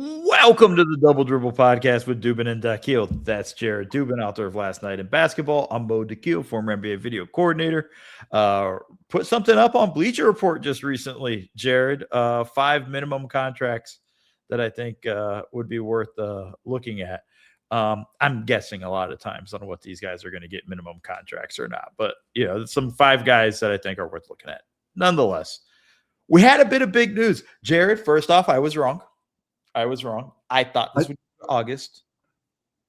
Welcome to the Double Dribble podcast with Dubin and Dakhil. That's Jared Dubin, author of Last Night in Basketball. I'm Mo Dakhil, former NBA video coordinator. Put something up on Bleacher Report just recently, Jared. 5 minimum contracts that I think would be worth looking at. I'm guessing a lot of times on what these guys are going to get minimum contracts or not. But, some 5 guys that I think are worth looking at. Nonetheless, we had a bit of big news. Jared, first off, I was wrong. I thought this would be August.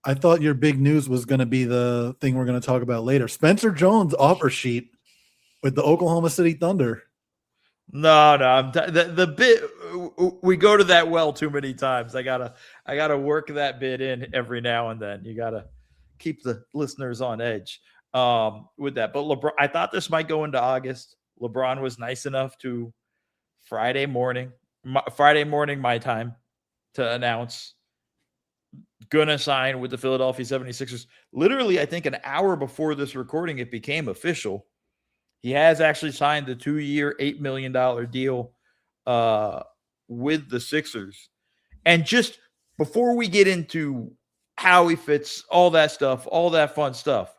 I thought your big news was going to be the thing we're going to talk about later. Spencer Jones offer sheet with the Oklahoma City Thunder. No, the bit we go to that well too many times. I gotta work that bit in every now and then. You gotta keep the listeners on edge with that. But LeBron, I thought this might go into August. LeBron was nice enough to Friday morning my time to announce gonna sign with the Philadelphia 76ers. Literally, I think an hour before this recording, it became official. He has actually signed the 2-year, $8 million deal with the Sixers. And just before we get into how he fits, all that stuff, all that fun stuff,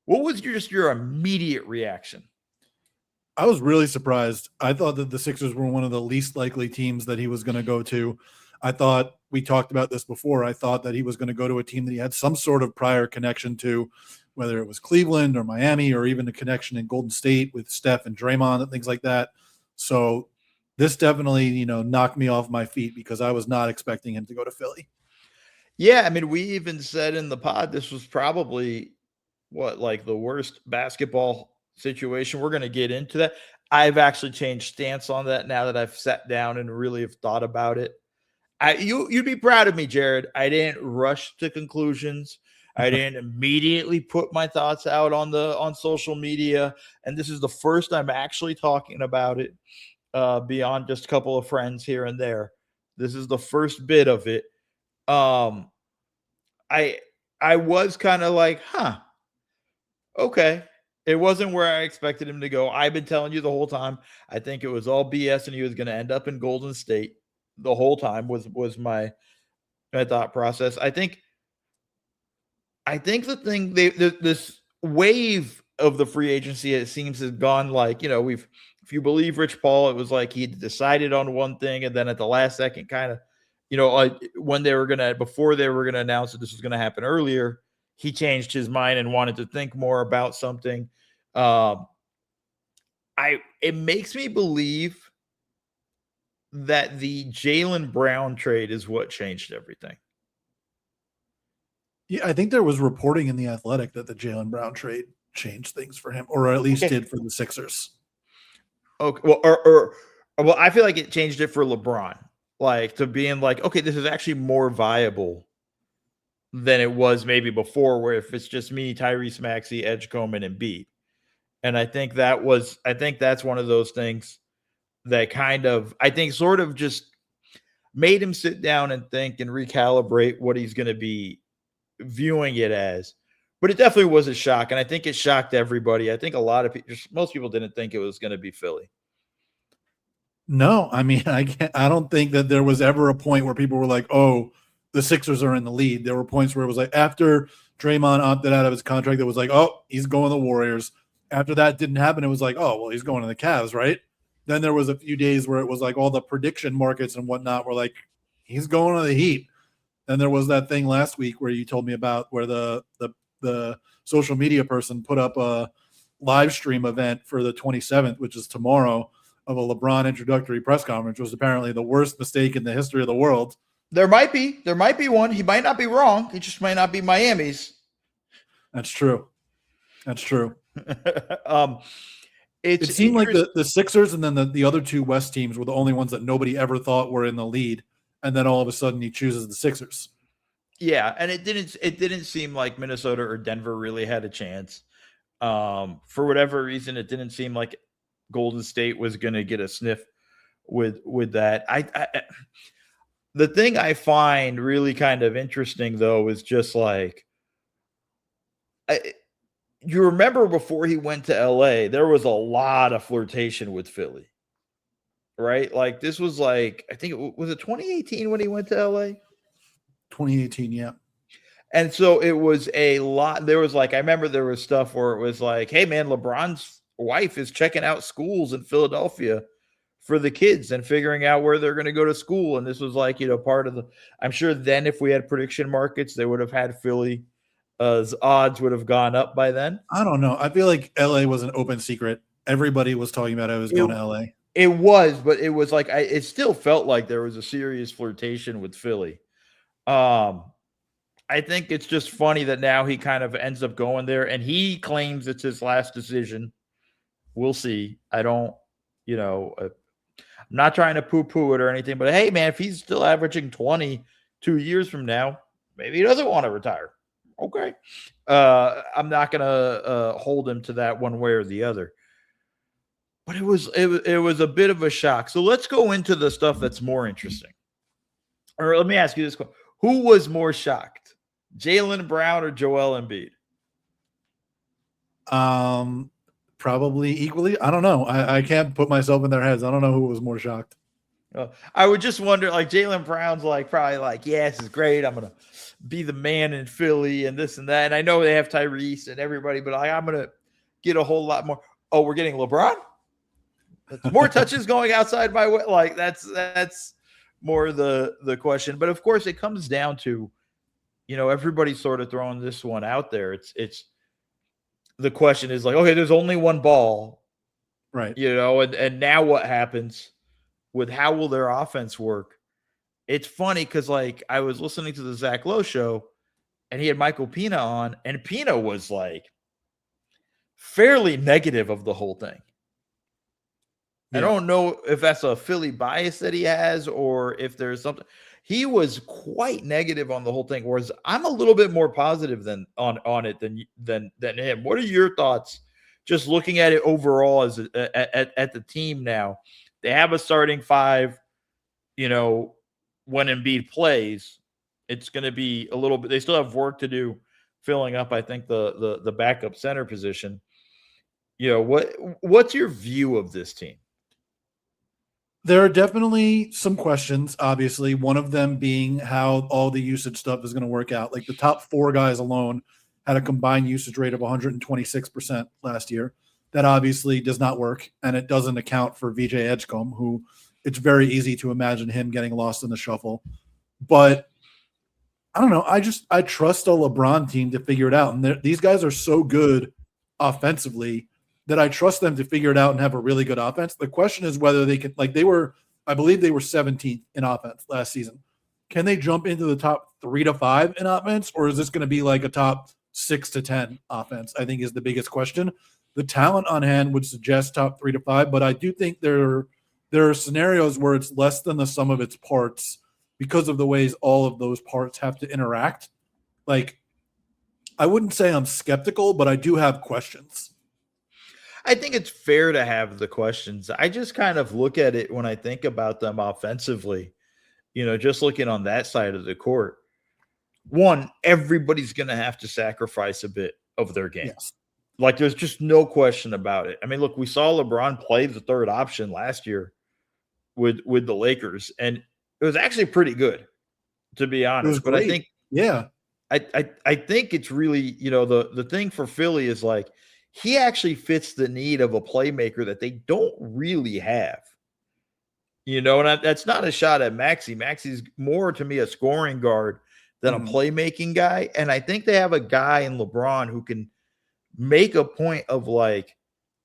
what was your immediate reaction? I was really surprised. I thought that the Sixers were one of the least likely teams that he was going to go to. I thought we talked about this before. I thought that he was going to go to a team that he had some sort of prior connection to, whether it was Cleveland or Miami or even a connection in Golden State with Steph and Draymond and things like that. So this definitely, knocked me off my feet because I was not expecting him to go to Philly. Yeah, I mean, we even said in the pod this was probably the worst basketball situation. We're going to get into that. I've actually changed stance on that now that I've sat down and really have thought about it. You'd be proud of me, Jared. I didn't rush to conclusions. I didn't immediately put my thoughts out on social media. And this is the first I'm actually talking about it beyond just a couple of friends here and there. This is the first bit of it. I was kind of like, okay. It wasn't where I expected him to go. I've been telling you the whole time. I think it was all BS and he was going to end up in Golden State. The whole time was my thought process. I think the thing this wave of the free agency, it seems, has gone if you believe Rich Paul, it was like he decided on one thing and then at the last second kind of, when before they were gonna announce that this was gonna happen earlier, he changed his mind and wanted to think more about something. It makes me believe that the Jaylen Brown trade is what changed everything. Yeah, I think there was reporting in The Athletic that the Jaylen Brown trade changed things for him, or at least did for the Sixers. Okay, well, I feel like it changed it for LeBron, to being okay, this is actually more viable than it was maybe before, where if it's just me, Tyrese Maxey, Edgecombe, and Embiid. And I think that's one of those things that kind of, I think, sort of just made him sit down and think and recalibrate what he's going to be viewing it as. But it definitely was a shock, and I think it shocked everybody. I think a lot of people, most people didn't think it was going to be Philly. No, I mean, I don't think that there was ever a point where people were like, oh, the Sixers are in the lead. There were points where it was like after Draymond opted out of his contract, it was like, oh, he's going to the Warriors. After that didn't happen, it was like, oh, well, he's going to the Cavs, right? Then there was a few days where it was like all the prediction markets and whatnot were like, he's going to the Heat. Then there was that thing last week where you told me about where the social media person put up a live stream event for the 27th, which is tomorrow, of a LeBron introductory press conference, which was apparently the worst mistake in the history of the world. There might be one. He might not be wrong. He just might not be Miami's. That's true. It seemed like the Sixers and then the other two West teams were the only ones that nobody ever thought were in the lead, and then all of a sudden he chooses the Sixers. Yeah, and it didn't seem like Minnesota or Denver really had a chance. For whatever reason, it didn't seem like Golden State was going to get a sniff with that. The thing I find really kind of interesting, though, is just you remember before he went to LA, there was a lot of flirtation with Philly. right? Like this was like, I think was it 2018 when he went to LA? 2018, yeah. And so it was a lot. There was like, I remember there was stuff where it was like, hey man, LeBron's wife is checking out schools in Philadelphia for the kids and figuring out where they're going to go to school. And this was like, part of the, I'm sure then if we had prediction markets, they would have had Philly, odds would have gone up by then. I don't know. I feel like LA was an open secret. Everybody was talking about I was going to LA. It was, but it was like, it still felt like there was a serious flirtation with Philly. I think it's just funny that now he kind of ends up going there and he claims it's his last decision. We'll see. I don't, I'm not trying to poo-poo it or anything, but hey, man, if he's still averaging 20 2 years from now, maybe he doesn't want to retire. Okay. I'm not going to hold him to that one way or the other. But it was a bit of a shock. So let's go into the stuff that's more interesting. Or let me ask you this question. Who was more shocked? Jaylen Brown or Joel Embiid? Probably equally. I don't know. I can't put myself in their heads. I don't know who was more shocked. I would just wonder, like Jaylen Brown's like probably like, yeah, this is great. I'm gonna be the man in Philly and this and that. And I know they have Tyrese and everybody, but I'm gonna get a whole lot more. Oh, we're getting LeBron? That's more touches going outside my way. Like that's more the question. But of course, it comes down to, everybody's sort of throwing this one out there. It's the question is like, okay, there's only one ball, right? And now what happens with how will their offense work? It's funny because like I was listening to the Zach Lowe show, and he had Michael Pina on, and Pina was like fairly negative of the whole thing. Yeah. I don't know if that's a Philly bias that he has or if there's something. He was quite negative on the whole thing, whereas I'm a little bit more positive than on it than him. What are your thoughts? Just looking at it overall as at the team now, they have a starting five. When Embiid plays, it's going to be a little bit. They still have work to do, filling up. I think the backup center position. What's your view of this team? There are definitely some questions, obviously, one of them being how all the usage stuff is going to work out. Like the top four guys alone had a combined usage rate of 126% last year. That obviously does not work, and it doesn't account for VJ Edgecombe, who it's very easy to imagine him getting lost in the shuffle. But I don't know. I trust a LeBron team to figure it out. And these guys are so good offensively that I trust them to figure it out and have a really good offense. The question is whether they can, like I believe they were 17th in offense last season. Can they jump into the top 3 to 5 in offense, or is this going to be like a top 6 to 10 offense? I think is the biggest question. The talent on hand would suggest top 3 to 5, but I do think there are scenarios where it's less than the sum of its parts because of the ways all of those parts have to interact. Like, I wouldn't say I'm skeptical, but I do have questions. I think it's fair to have the questions. I just kind of look at it when I think about them offensively, just looking on that side of the court. One, everybody's going to have to sacrifice a bit of their game. Yes. Like, there's just no question about it. I mean, look, we saw LeBron play the third option last year with the Lakers, and it was actually pretty good, to be honest. But I think, I think it's really, the thing for Philly is like, he actually fits the need of a playmaker that they don't really have. And that's not a shot at Maxey. Maxey's more to me a scoring guard than a playmaking guy. And I think they have a guy in LeBron who can make a point of like,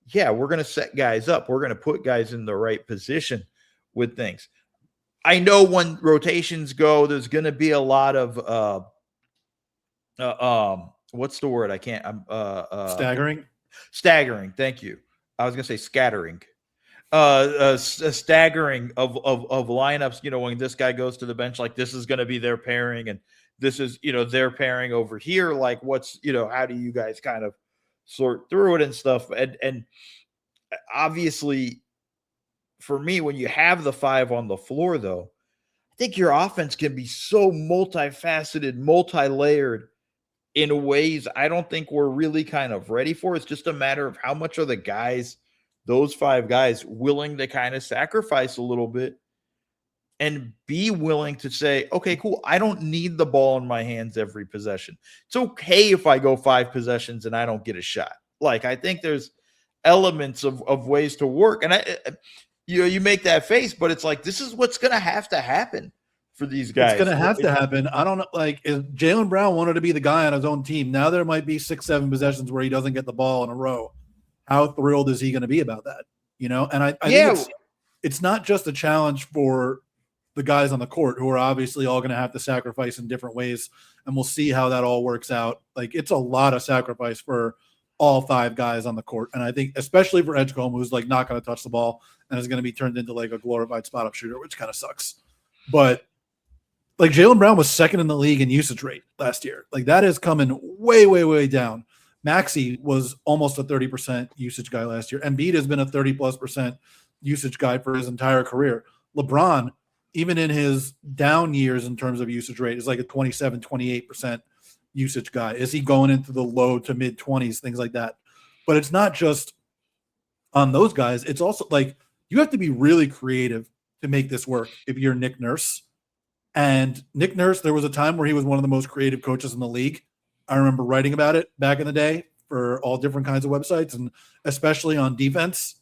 yeah, we're going to set guys up. We're going to put guys in the right position with things. I know when rotations go, there's going to be a lot of what's the word? I can't. Staggering. Thank you. I was going to say scattering. A staggering of lineups. When this guy goes to the bench, like this is going to be their pairing, and this is their pairing over here. Like what's how do you guys kind of sort through it and stuff? And obviously, for me, when you have the 5 on the floor, though, I think your offense can be so multifaceted, multi-layered in ways I don't think we're really kind of ready for. It's just a matter of how much are the guys those 5 guys willing to kind of sacrifice a little bit and be willing to say, okay, cool, I don't need the ball in my hands every possession. It's okay if I go 5 possessions and I don't get a shot. Like, I think there's elements of ways to work. And you make that face, but it's like, this is what's going to happen for these guys. It's going to have to happen. I don't know. Like, if Jaylen Brown wanted to be the guy on his own team, now there might be 6-7 possessions where he doesn't get the ball in a row. How thrilled is he going to be about that? And I think it's not just a challenge for the guys on the court, who are obviously all going to have to sacrifice in different ways. And we'll see how that all works out. Like, it's a lot of sacrifice for all 5 guys on the court. And I think especially for Edgecombe, who's like not going to touch the ball and is going to be turned into like a glorified spot up shooter, which kind of sucks. But like, Jaylen Brown was 2nd in the league in usage rate last year. Like, that is coming way, way, way down. Maxey was almost a 30% usage guy last year. Embiid has been a 30+% usage guy for his entire career. LeBron, even in his down years in terms of usage rate, is like a 27, 28% usage guy. Is he going into the low to mid 20s, things like that? But it's not just on those guys. It's also like, you have to be really creative to make this work if you're Nick Nurse. And Nick Nurse, there was a time where he was one of the most creative coaches in the league. I remember writing about it back in the day for all different kinds of websites, and especially on defense.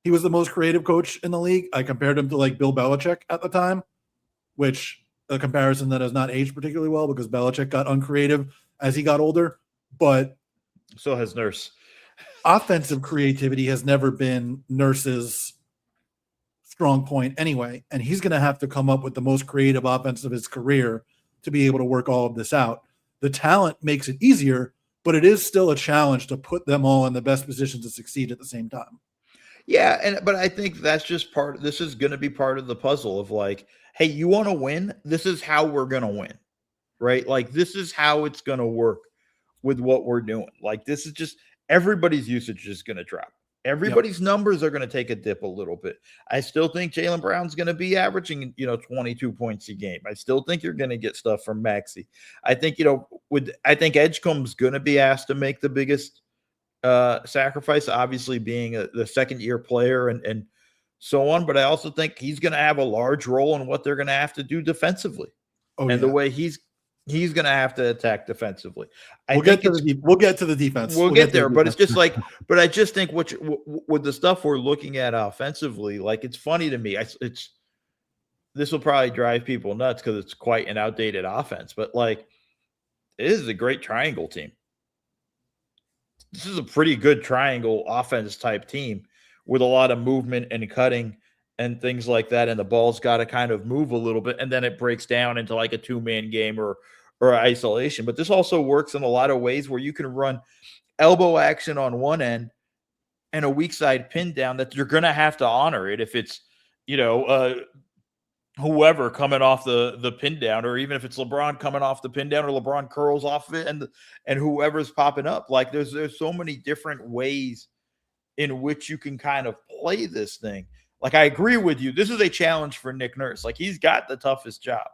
He was the most creative coach in the league. I compared him to like Bill Belichick at the time, which a comparison that has not aged particularly well because Belichick got uncreative as he got older. But so has Nurse. Offensive creativity has never been Nurse's strong point anyway. And he's going to have to come up with the most creative offense of his career to be able to work all of this out. The talent makes it easier, but it is still a challenge to put them all in the best position to succeed at the same time. Yeah, but I think that's just this is going to be part of the puzzle of like, hey, you want to win? This is how we're going to win, right? Like, this is how it's going to work with what we're doing. Like, this is just, everybody's usage is going to drop. Everybody's numbers are going to take a dip a little bit. I still think Jaylen Brown's going to be averaging, 22 points a game. I still think you're going to get stuff from Maxey. I think, I think Edgecombe's going to be asked to make the biggest sacrifice, obviously being the second-year player and so on. But I also think he's going to have a large role in what they're going to have to do defensively, the way he's going to have to attack defensively. We'll get to the defense. We'll get there, but it's just like, but I just think with the stuff we're looking at offensively, like, it's funny to me. This will probably drive people nuts because it's quite an outdated offense, but like, it is a great triangle team. This is a pretty good triangle offense type team with a lot of movement and cutting and things like that. And the ball's got to kind of move a little bit. And then it breaks down into like a 2-man game or isolation. But this also works in a lot of ways where you can run elbow action on one end and a weak side pin down that you're going to have to honor it. If it's, whoever coming off the pin down, or even if it's LeBron coming off the pin down, or LeBron curls off of it and whoever's popping up. Like, there's so many different ways in which you can kind of play this thing. Like, I agree with you. This is a challenge for Nick Nurse. Like, he's got the toughest job.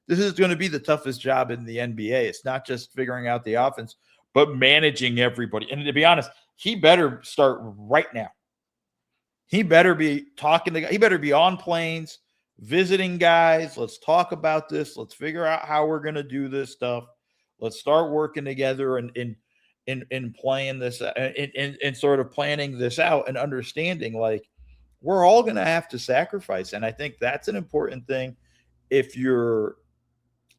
This is going to be the toughest job in the NBA. It's not just figuring out the offense, but managing everybody. And to be honest, he better start right now. He better be he better be on planes, visiting guys. Let's talk about this. Let's figure out how we're going to do this stuff. Let's start working together and in playing this and sort of planning this out and understanding, like, we're all going to have to sacrifice. And I think that's an important thing. If you're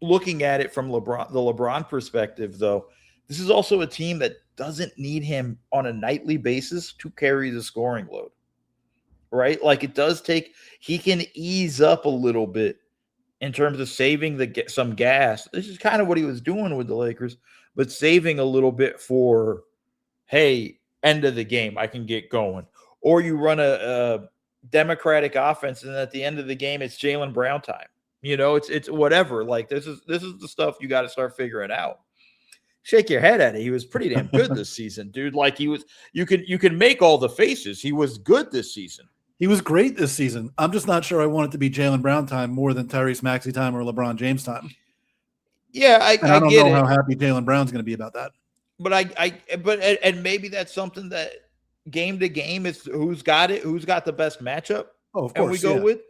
looking at it from the LeBron perspective, though, this is also a team that doesn't need him on a nightly basis to carry the scoring load. Right? Like, it does take, he can ease up a little bit in terms of saving some gas. This is kind of what he was doing with the Lakers, but saving a little bit for, hey, end of the game, I can get going. Or you run a democratic offense, and at the end of the game, it's Jaylen Brown time. It's whatever. Like, this is the stuff you got to start figuring out. Shake your head at it. He was pretty damn good this season, dude. Like, you can make all the faces. He was good this season. He was great this season. I'm just not sure I want it to be Jaylen Brown time more than Tyrese Maxey time or LeBron James time. Yeah, I don't know how happy Jaylen Brown's going to be about that. But and maybe that's something that game to game. It's who's got it, who's got the best matchup, Oh, of and course, we go yeah. with,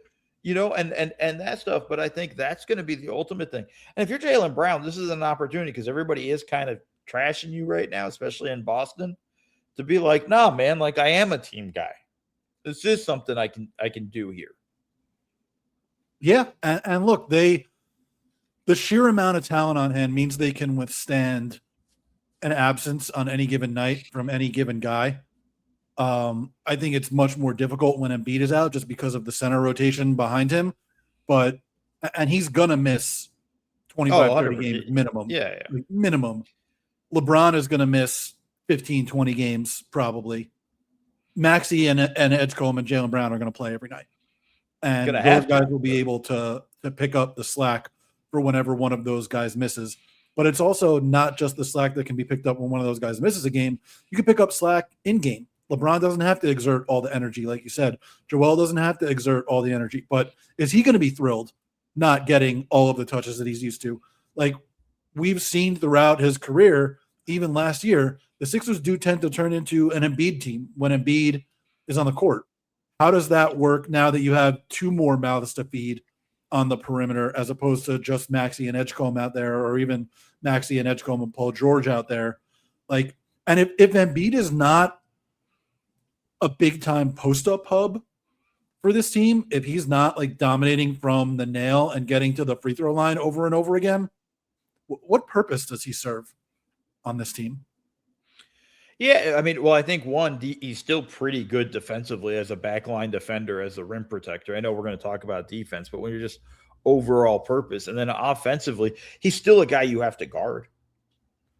and that stuff. But I think that's going to be the ultimate thing. And if you're Jaylen Brown, this is an opportunity because everybody is kind of trashing you right now, especially in Boston, to be like, nah, man, like I am a team guy. This is something I can do here. Yeah, and look, the sheer amount of talent on hand means they can withstand an absence on any given night from any given guy. I think it's much more difficult when Embiid is out just because of the center rotation behind him. And he's going to miss 25, 30 games minimum. Yeah. Like, minimum. LeBron is going to miss 15, 20 games probably. Maxey and Edgecombe and Jaylen Brown are going to play every night. And those guys will be able to pick up the slack for whenever one of those guys misses. But it's also not just the slack that can be picked up when one of those guys misses a game. You can pick up slack in game. LeBron doesn't have to exert all the energy, like you said. Joel doesn't have to exert all the energy. But is he going to be thrilled not getting all of the touches that he's used to? Like we've seen throughout his career, even last year, the Sixers do tend to turn into an Embiid team when Embiid is on the court. How does that work now that you have two more mouths to feed on the perimeter as opposed to just Maxey and Edgecombe out there, or even Maxey and Edgecombe and Paul George out there? Like, and if Embiid is not a big time post up hub for this team, if he's not like dominating from the nail and getting to the free throw line over and over again, what purpose does he serve on this team? Yeah, I mean, well, I think he's still pretty good defensively as a backline defender, as a rim protector. I know we're going to talk about defense, but when you're just overall purpose, and then offensively, he's still a guy you have to guard.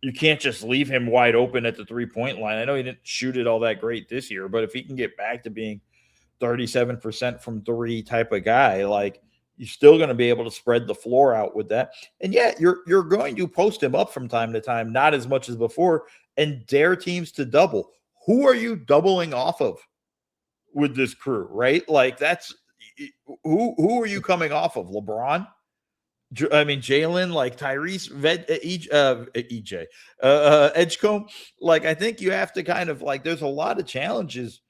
You can't just leave him wide open at the 3-point line. I know he didn't shoot it all that great this year, but if he can get back to being 37% from three type of guy, like you're still going to be able to spread the floor out with that. And yeah, you're going to post him up from time to time, not as much as before, and dare teams to double. Who are you doubling off of with this crew, right? Like that's who are you coming off of? LeBron? I mean, Jalen, like Tyrese, EJ, Edgecombe. Like, I think you have to kind of like, there's a lot of challenges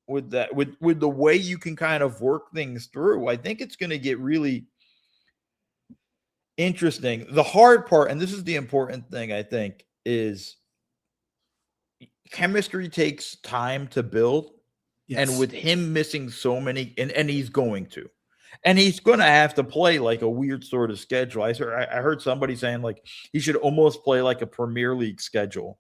with that, with the way you can kind of work things through. I think it's going to get really interesting. The hard part, and this is the important thing, I think, is chemistry takes time to build. Yes. And with him missing so many, and he's going to. And he's going to have to play like a weird sort of schedule. I heard somebody saying like he should almost play like a Premier League schedule.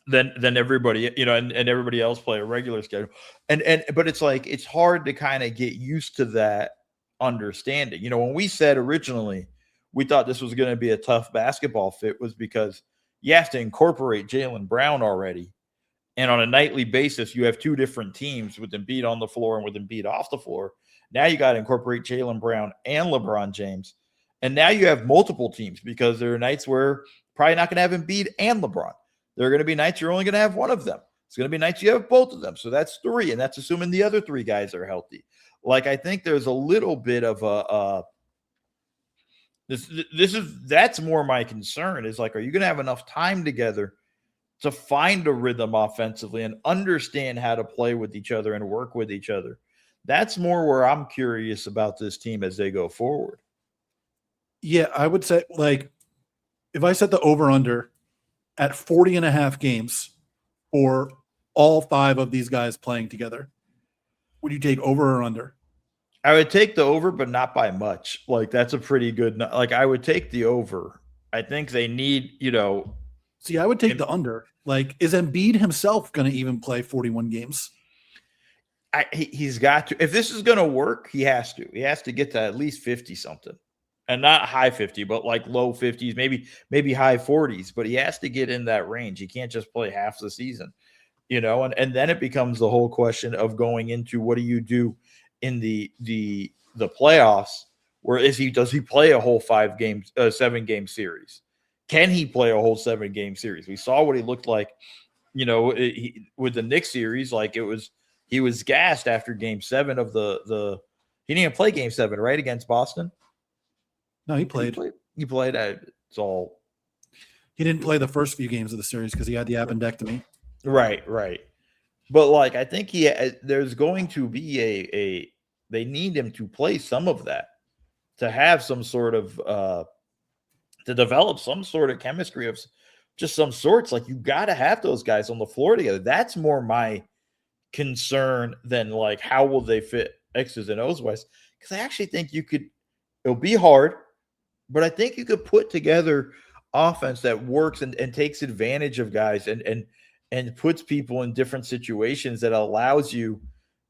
Then everybody, and everybody else play a regular schedule. But it's like it's hard to kind of get used to that understanding. When we said originally we thought this was going to be a tough basketball fit was because you have to incorporate Jaylen Brown already. And on a nightly basis, you have two different teams with Embiid on the floor and with Embiid off the floor. Now you got to incorporate Jaylen Brown and LeBron James. And now you have multiple teams because there are nights where probably not going to have Embiid and LeBron. There are going to be nights you're only going to have one of them. It's going to be nights you have both of them. So that's three, and that's assuming the other three guys are healthy. Like, I think there's a little bit of that's more my concern is like, are you going to have enough time together to find a rhythm offensively and understand how to play with each other and work with each other? That's more where I'm curious about this team as they go forward. Yeah, I would say, like, if I set the over-under at 40.5 games for all five of these guys playing together, would you take over or under? I would take the over, but not by much. Like, that's a pretty good – like, I would take the over. I think they need, See, I would take the under. Like, is Embiid himself going to even play 41 games? He's got to. If this is going to work, he has to. He has to get to at least 50-something. And not high 50, but like low 50s, maybe high 40s. But he has to get in that range. He can't just play half the season, And then it becomes the whole question of going into what do you do in the playoffs? Where does he play a whole 7-game series? Can he play a whole 7-game series? We saw what he looked like, with the Knicks series. Like he was gassed after Game 7 of the. He didn't even play Game 7, right, against Boston. No, he played. He played. It's all. He didn't play the first few games of the series because he had the appendectomy. Right. But like I think there's going to be a they need him to play some of that, to have some sort of to develop some sort of chemistry of just some sorts. Like you got to have those guys on the floor together. That's more my concern than like how will they fit X's and O's wise. Because I actually think it'll be hard, but I think you could put together offense that works and takes advantage of guys and puts people in different situations that allows you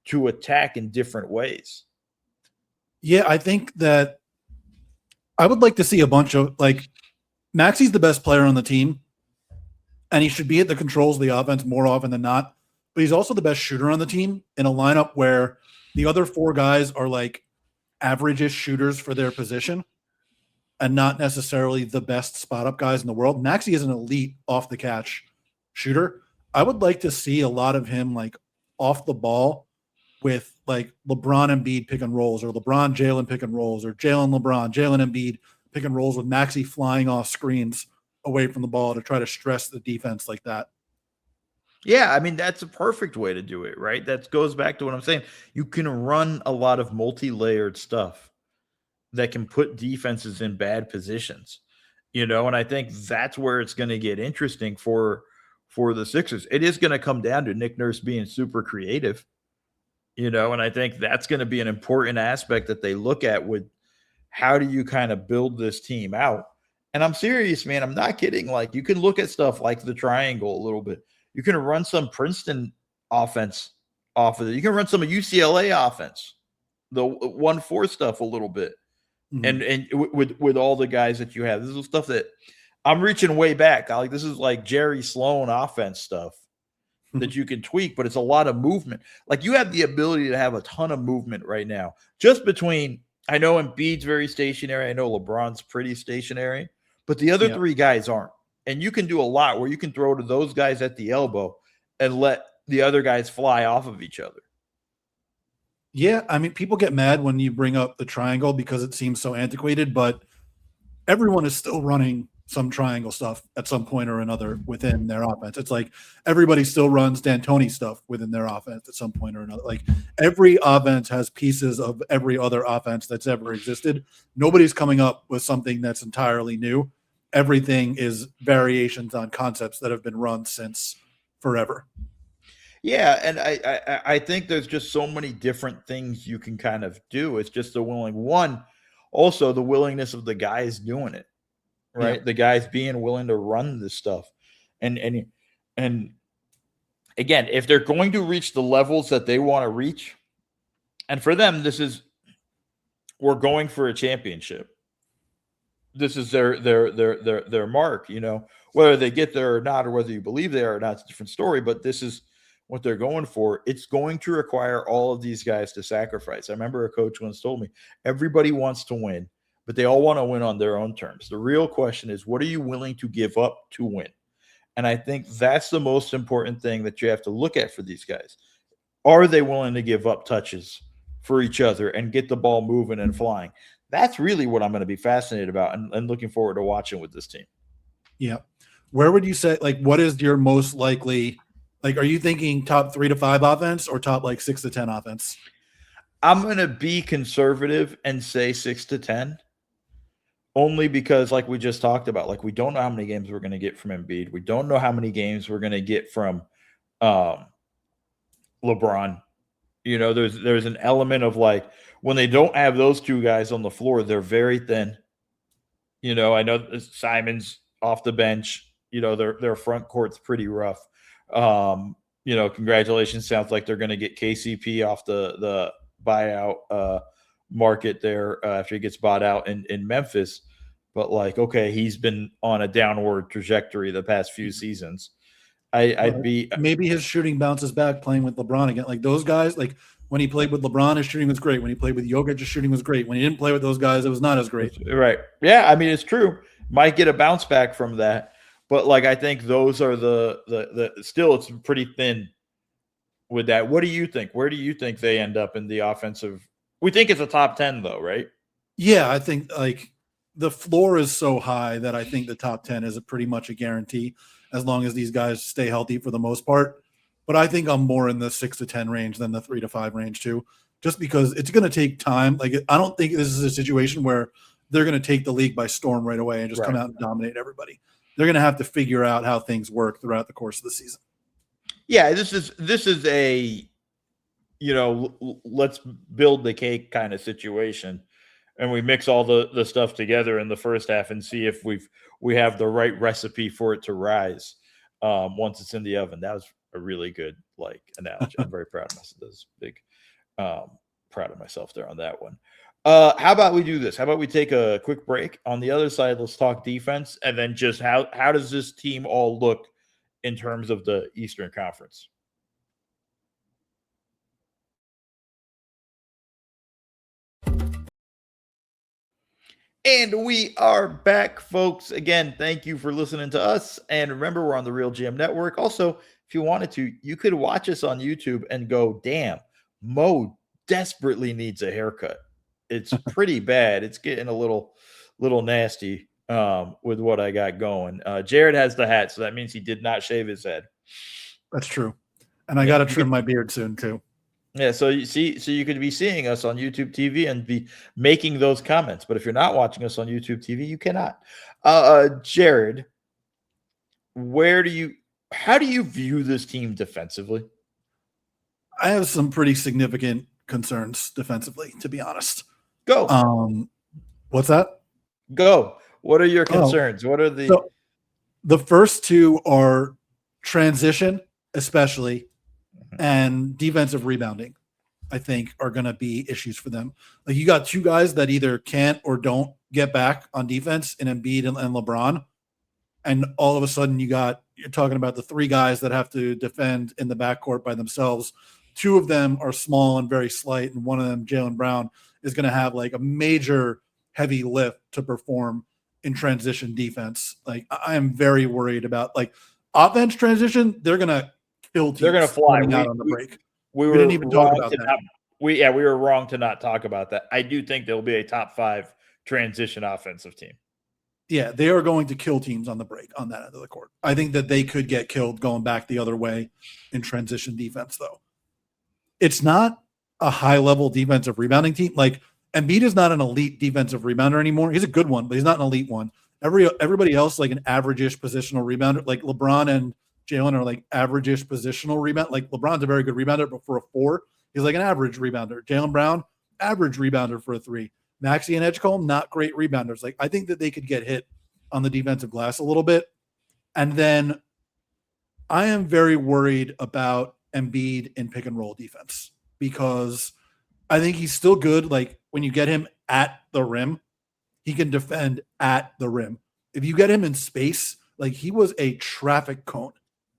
to attack in different ways. Yeah, I think that I would like to see a bunch of like Maxi's the best player on the team, and he should be at the controls of the offense more often than not. But he's also the best shooter on the team in a lineup where the other four guys are like average-ish shooters for their position and not necessarily the best spot-up guys in the world. Maxey is an elite off-the-catch shooter. I would like to see a lot of him like off the ball with like LeBron Embiid pick and rolls, or LeBron Jalen pick and rolls, or Jalen LeBron, Jalen Embiid pick and rolls with Maxey flying off screens away from the ball to try to stress the defense like that. Yeah, I mean, that's a perfect way to do it, right? That goes back to what I'm saying. You can run a lot of multi-layered stuff that can put defenses in bad positions, and I think that's where it's going to get interesting for the Sixers. It is going to come down to Nick Nurse being super creative, and I think that's going to be an important aspect that they look at with how do you kind of build this team out. And I'm serious, man. I'm not kidding. Like you can look at stuff like the triangle a little bit. You can run some Princeton offense off of it. You can run some of UCLA offense, the 1-4 stuff a little bit. Mm-hmm. And with all the guys that you have, this is stuff that I'm reaching way back. This is like Jerry Sloan offense stuff that you can tweak, but it's a lot of movement. Like you have the ability to have a ton of movement right now, just between, I know Embiid's very stationary. I know LeBron's pretty stationary, but the other three guys aren't. And you can do a lot where you can throw to those guys at the elbow and let the other guys fly off of each other. Yeah, I mean, people get mad when you bring up the triangle because it seems so antiquated, but everyone is still running some triangle stuff at some point or another within their offense. It's like everybody still runs D'Antoni stuff within their offense at some point or another. Like every offense has pieces of every other offense that's ever existed. Nobody's coming up with something that's entirely new. Everything is variations on concepts that have been run since forever. Yeah, and I think there's just so many different things you can kind of do. It's just the also the willingness of the guys doing it, right? Yeah. The guys being willing to run this stuff. And again, if they're going to reach the levels that they want to reach, and for them, we're going for a championship. This is their mark, whether they get there or not, or whether you believe they are or not, it's a different story, but this is what they're going for. It's going to require all of these guys to sacrifice. I remember a coach once told me, everybody wants to win, but they all want to win on their own terms. The real question is, what are you willing to give up to win? And I think that's the most important thing that you have to look at for these guys. Are they willing to give up touches for each other and get the ball moving and flying? That's really what I'm going to be fascinated about and looking forward to watching with this team. Yeah. Where would you say, like, what is your most likely, like, are you thinking top 3 to 5 offense or top like 6 to 10 offense? I'm going to be conservative and say 6 to 10, only because like we just talked about, like we don't know how many games we're going to get from Embiid. We don't know how many games we're going to get from LeBron. There's an element of like, when they don't have those two guys on the floor, they're very thin. I know Simon's off the bench. Their front court's pretty rough. Congratulations. Sounds like they're going to get KCP off the buyout market there after he gets bought out in Memphis. But like, okay, he's been on a downward trajectory the past few seasons. Maybe his shooting bounces back playing with LeBron again. Like those guys, like when he played with LeBron, his shooting was great. When he played with Jokic, his shooting was great. When he didn't play with those guys, it was not as great. Right. Yeah. I mean, it's true. Might get a bounce back from that. But like, I think those are the still it's pretty thin with that. What do you think? Where do you think they end up in the offensive? We think it's a top 10 though, right? Yeah. I think like the floor is so high that I think the top 10 is pretty much a guarantee as long as these guys stay healthy for the most part. but I think I'm more in the 6 to 10 range than the 3 to 5 range too, just because it's going to take time. Like, I don't think this is a situation where they're going to take the league by storm right away and just come out and dominate everybody. They're going to have to figure out how things work throughout the course of the season. Yeah, this is a, let's build the cake kind of situation, and we mix all the stuff together in the first half and see if we have the right recipe for it to rise once it's in the oven. That was a really good analogy. I'm very proud of myself. That's big. Proud of myself there on that one. How about we do this? How about we take a quick break? On the other side, let's talk defense, and then just how does this team all look in terms of the Eastern Conference? And we are back, folks. Again, thank you for listening to us. And remember, we're on the RealGM Network. Also, if you wanted to, you could watch us on YouTube and go, damn, Mo desperately needs a haircut. It's pretty bad. It's getting a little nasty with what I got going. Jared has the hat, so that means he did not shave his head. That's true. And I got to trim my beard soon too. Yeah, so you could be seeing us on YouTube TV and be making those comments. But if you're not watching us on YouTube TV, you cannot. Jared, how do you view this team defensively? I have some pretty significant concerns defensively, to be honest. Go. What's that? Go. What are your concerns? What are the first two are transition, especially, and defensive rebounding, I think, are going to be issues for them. Like, you got two guys that either can't or don't get back on defense in Embiid and LeBron. And all of a sudden you're talking about the three guys that have to defend in the backcourt by themselves. Two of them are small and very slight, and one of them, Jaylen Brown, is going to have like a major heavy lift to perform in transition defense. Like, I am very worried about offense transition. They're going to kill teams. They're going to fly out on the break. We didn't even talk about that. We were wrong to not talk about that. I do think there'll be a top 5 transition offensive team. Yeah, they are going to kill teams on the break on that end of the court. I think that they could get killed going back the other way in transition defense, though. It's not a high-level defensive rebounding team. Like, Embiid is not an elite defensive rebounder anymore. He's a good one, but he's not an elite one. Everybody else, like an average-ish positional rebounder, like LeBron and Jaylen are like average-ish positional rebound. Like, LeBron's a very good rebounder, but for a 4, he's like an average rebounder. Jaylen Brown, average rebounder for a 3. Maxey and Edgecombe, not great rebounders. Like, I think that they could get hit on the defensive glass a little bit. And then I am very worried about Embiid in pick and roll defense, because I think he's still good. Like, when you get him at the rim, he can defend at the rim. If you get him in space, like, he was a traffic cone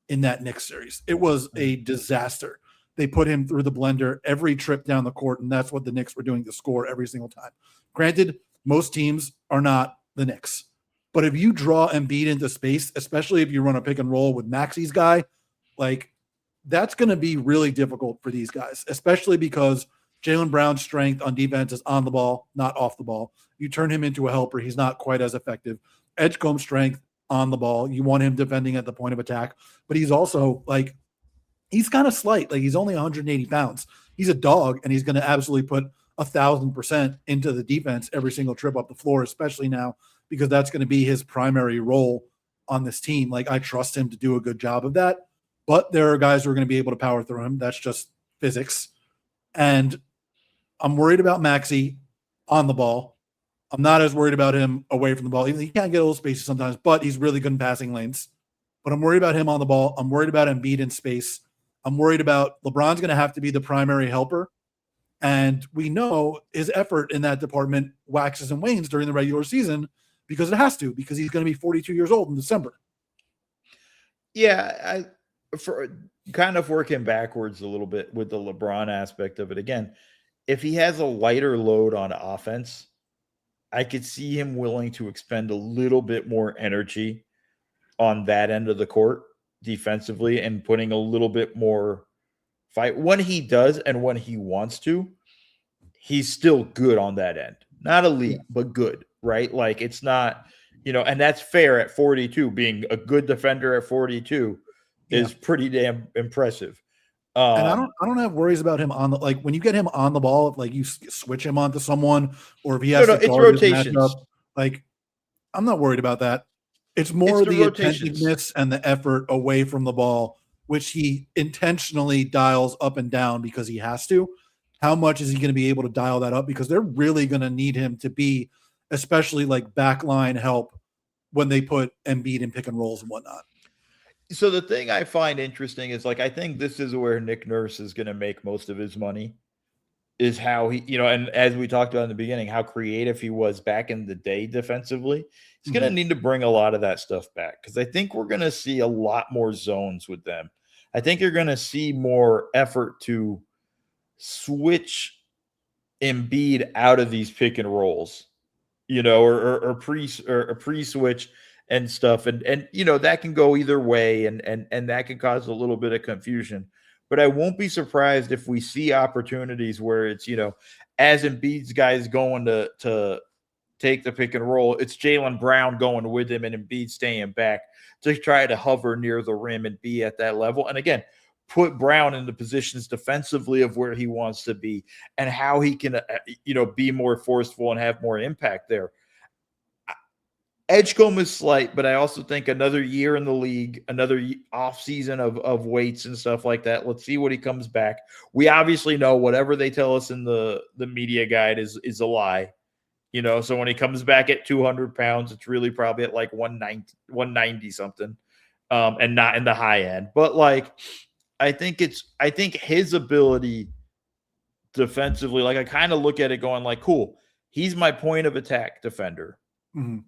in that Knicks series. It was a disaster. They put him through the blender every trip down the court, and that's what the Knicks were doing to score every single time. Granted, most teams are not the Knicks. But if you draw Embiid into space, especially if you run a pick and roll with Maxey's guy, like, that's going to be really difficult for these guys, especially because Jaylen Brown's strength on defense is on the ball, not off the ball. You turn him into a helper, he's not quite as effective. Edgecombe's strength on the ball, you want him defending at the point of attack, but he's also like, he's kind of slight. Like, he's only 180 pounds. He's a dog, and he's going to absolutely put 1,000% into the defense every single trip up the floor, especially now, because that's going to be his primary role on this team. Like, I trust him to do a good job of that, but there are guys who are going to be able to power through him. That's just physics. And I'm worried about Maxey on the ball. I'm not as worried about him away from the ball. He can't get a little spaces sometimes, but he's really good in passing lanes. But I'm worried about him on the ball. I'm worried about Embiid in space. I'm worried about LeBron's going to have to be the primary helper. And we know his effort in that department waxes and wanes during the regular season, because it has to, because he's going to be 42 years old in December. Yeah, for kind of working backwards a little bit with the LeBron aspect of it. Again, if he has a lighter load on offense, I could see him willing to expend a little bit more energy on that end of the court defensively and putting a little bit more fight when he does and when he wants to. He's still good on that end. Not elite, but good, right? Like, it's not, and that's fair at 42, being a good defender at 42. is pretty damn impressive. And I don't have worries about him on the, like, when you get him on the ball, if like you switch him onto someone, or if he has to it's guard his rotations. matchup, like, I'm not worried about that. It's more the attentiveness and the effort away from the ball, which he intentionally dials up and down because he has to. How much is he going to be able to dial that up? Because they're really going to need him to be, especially like backline help when they put Embiid in pick and rolls and whatnot. So the thing I find interesting is, like, I think this is where Nick Nurse is going to make most of his money, is how he, and as we talked about in the beginning, how creative he was back in the day defensively. He's going to need to bring a lot of that stuff back, because I think we're going to see a lot more zones with them. I think you're going to see more effort to switch Embiid out of these pick and rolls, or pre-switch and stuff. And that can go either way, and that can cause a little bit of confusion. But I won't be surprised if we see opportunities where it's, as Embiid's guys going to take the pick and roll, it's Jaylen Brown going with him and Embiid staying back to try to hover near the rim and be at that level. And again, put Brown in the positions defensively of where he wants to be and how he can, be more forceful and have more impact there. Edgecombe is slight, but I also think another year in the league, another off season of weights and stuff like that. Let's see what he comes back. We obviously know whatever they tell us in the media guide is a lie. So when he comes back at 200 pounds, it's really probably at like 190 something, and not in the high end. But like, I think his ability defensively, like, I kind of look at it going like, cool, he's my point of attack defender. Mm-hmm.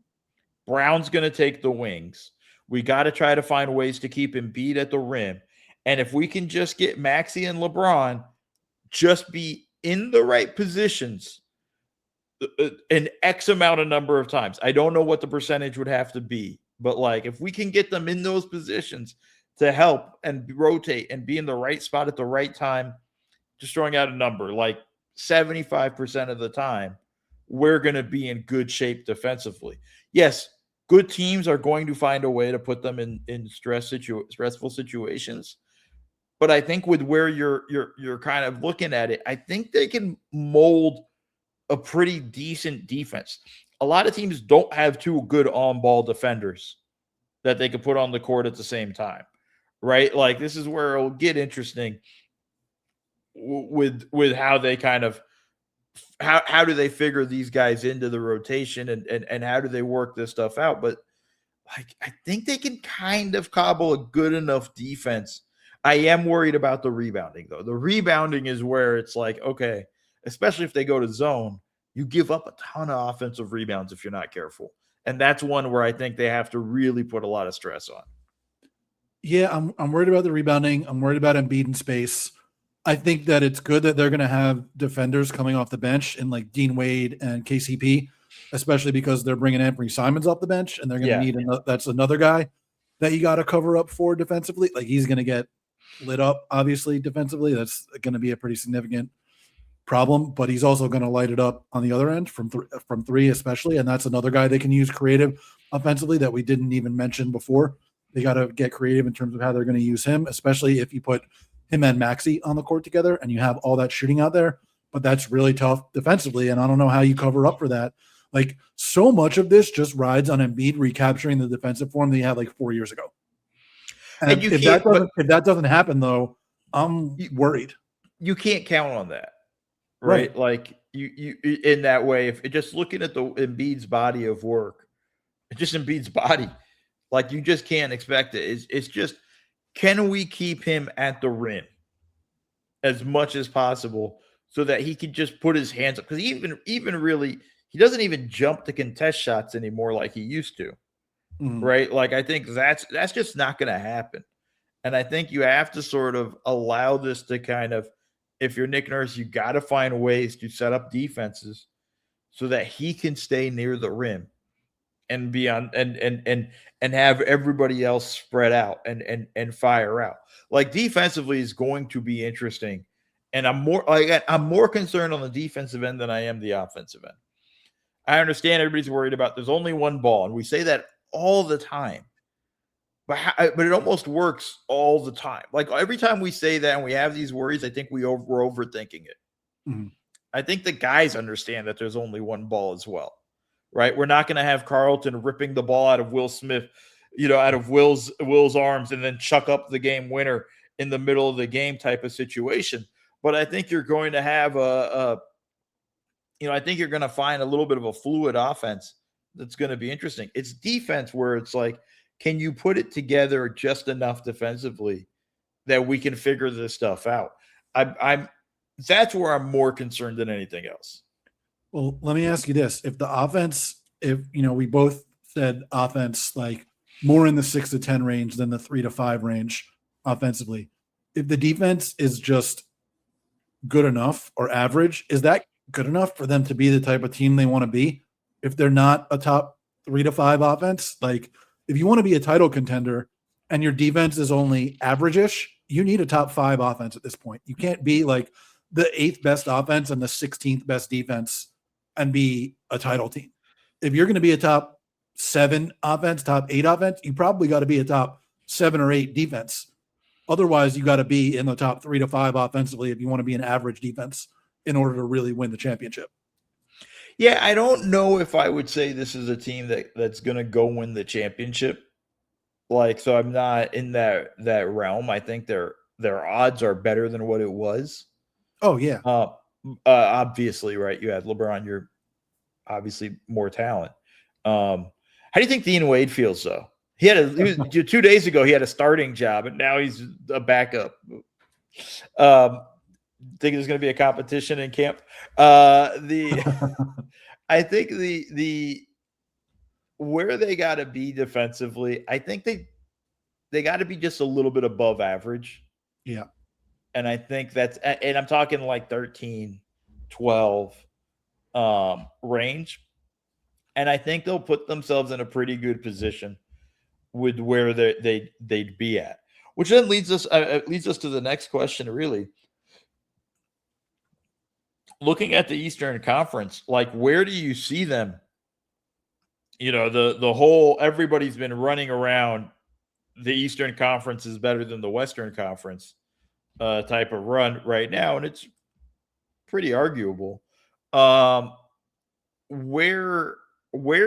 Brown's going to take the wings. We got to try to find ways to keep Embiid at the rim. And if we can just get Maxey and LeBron just be in the right positions an X amount of number of times. I don't know what the percentage would have to be, but like, if we can get them in those positions to help and rotate and be in the right spot at the right time, just throwing out a number, like 75% of the time, we're going to be in good shape defensively. Yes, good teams are going to find a way to put them in stressful situations. But I think with where you're kind of looking at it, I think they can mold a pretty decent defense. A lot of teams don't have two good on-ball defenders that they can put on the court at the same time, right? Like, this is where it'll get interesting with how they kind of how do they figure these guys into the rotation, and how do they work this stuff out? But like, I think they can kind of cobble a good enough defense. I am worried about the rebounding, though. The rebounding is where it's like, okay, especially if they go to zone, you give up a ton of offensive rebounds if you're not careful. And that's one where I think they have to really put a lot of stress on. Yeah, I'm worried about the rebounding. I'm worried about Embiid in space. I think that it's good that they're going to have defenders coming off the bench in like Dean Wade and KCP, especially because they're bringing Anthony Simons off the bench, and they're going to need that's another guy that you got to cover up for defensively. Like, he's going to get lit up, obviously, defensively. That's going to be a pretty significant problem, but he's also going to light it up on the other end from three, especially. And that's another guy they can use creative offensively that we didn't even mention before. They got to get creative in terms of how they're going to use him, especially if you put him and Maxey on the court together and you have all that shooting out there. But that's really tough defensively, and I don't know how you cover up for that. Like, so much of this just rides on Embiid recapturing the defensive form that he had like 4 years ago. And if that doesn't happen, though, I'm worried. You can't count on that, right? Like, you in that way, if just looking at the Embiid's body of work, just Embiid's body, like, you just can't expect it. It's just, can we keep him at the rim as much as possible so that he can just put his hands up? Because even really, he doesn't even jump to contest shots anymore like he used to, right? Like, I think that's just not going to happen. And I think you have to sort of allow this to kind of, if you're Nick Nurse, you got to find ways to set up defenses so that he can stay near the rim and be on and have everybody else spread out and fire out. Like, defensively is going to be interesting. And I'm more concerned on the defensive end than I am the offensive end. I understand everybody's worried about there's only one ball, and we say that all the time. but it almost works all the time. Like every time we say that and we have these worries, I think we're overthinking it. Mm-hmm. I think the guys understand that there's only one ball as well, right? We're not going to have Carlton ripping the ball out of Will Smith, out of Will's arms and then chuck up the game winner in the middle of the game type of situation. But I think you're going to have I think you're going to find a little bit of a fluid offense that's going to be interesting. It's defense where it's like, can you put it together just enough defensively that we can figure this stuff out? That's where I'm more concerned than anything else. Well, let me ask you this. If the offense, we both said offense, like more in the 6 to 10 range than the 3 to 5 range offensively, if the defense is just good enough or average, is that good enough for them to be the type of team they want to be? If they're not a top 3 to 5 offense, like if you want to be a title contender and your defense is only average-ish, you need a top 5 offense at this point. You can't be like the 8th best offense and the 16th best defense and be a title team. If you're going to be a top 7 offense, top 8 offense, you probably got to be a top 7 or 8 defense. Otherwise, you got to be in the top 3 to 5 offensively if you want to be an average defense in order to really win the championship. Yeah, I don't know if I would say this is a team that's going to go win the championship. So I'm not in that realm. I think their odds are better than what it was. Oh, yeah. Obviously, right? You had LeBron. You're obviously more talent. How do you think Dean Wade feels, though? He was 2 days ago, he had a starting job, and now he's a backup. Think there's going to be a competition in camp. I think the where they got to be defensively, I think they got to be just a little bit above average. Yeah. And I think and I'm talking like 13, 12 range. And I think they'll put themselves in a pretty good position with where they'd be at, which then leads us to the next question, really. Looking at the Eastern Conference, like where do you see them? The whole everybody's been running around the Eastern Conference is better than the Western Conference type of run right now, and it's pretty arguable. Where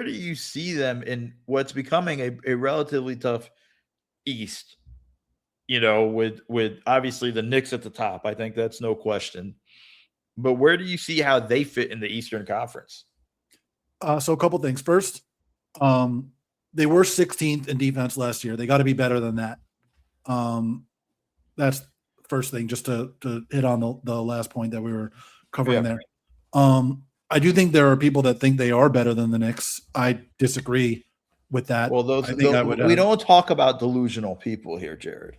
do you see them in what's becoming a relatively tough East? With obviously the Knicks at the top, I think that's no question. But where do you see how they fit in the Eastern Conference? So a couple things. First, they were 16th in defense last year. They got to be better than that. That's the first thing, just to hit on the last point that we were covering there. I do think there are people that think they are better than the Knicks. I disagree with that. Well, we don't talk about delusional people here, Jared.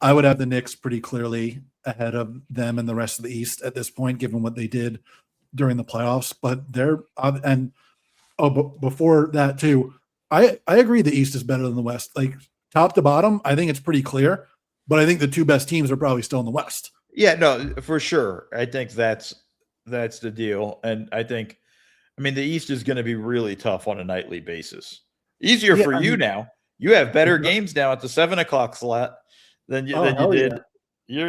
I would have the Knicks pretty clearly ahead of them and the rest of the East at this point, given what they did during the playoffs. But before that too, I agree the East is better than the West. Like top to bottom, I think it's pretty clear. But I think the 2 best teams are probably still in the West. Yeah, no, for sure. I think that's the deal. And the East is going to be really tough on a nightly basis. Easier for you now. You have better games now at the 7 o'clock slot than you did. Yeah.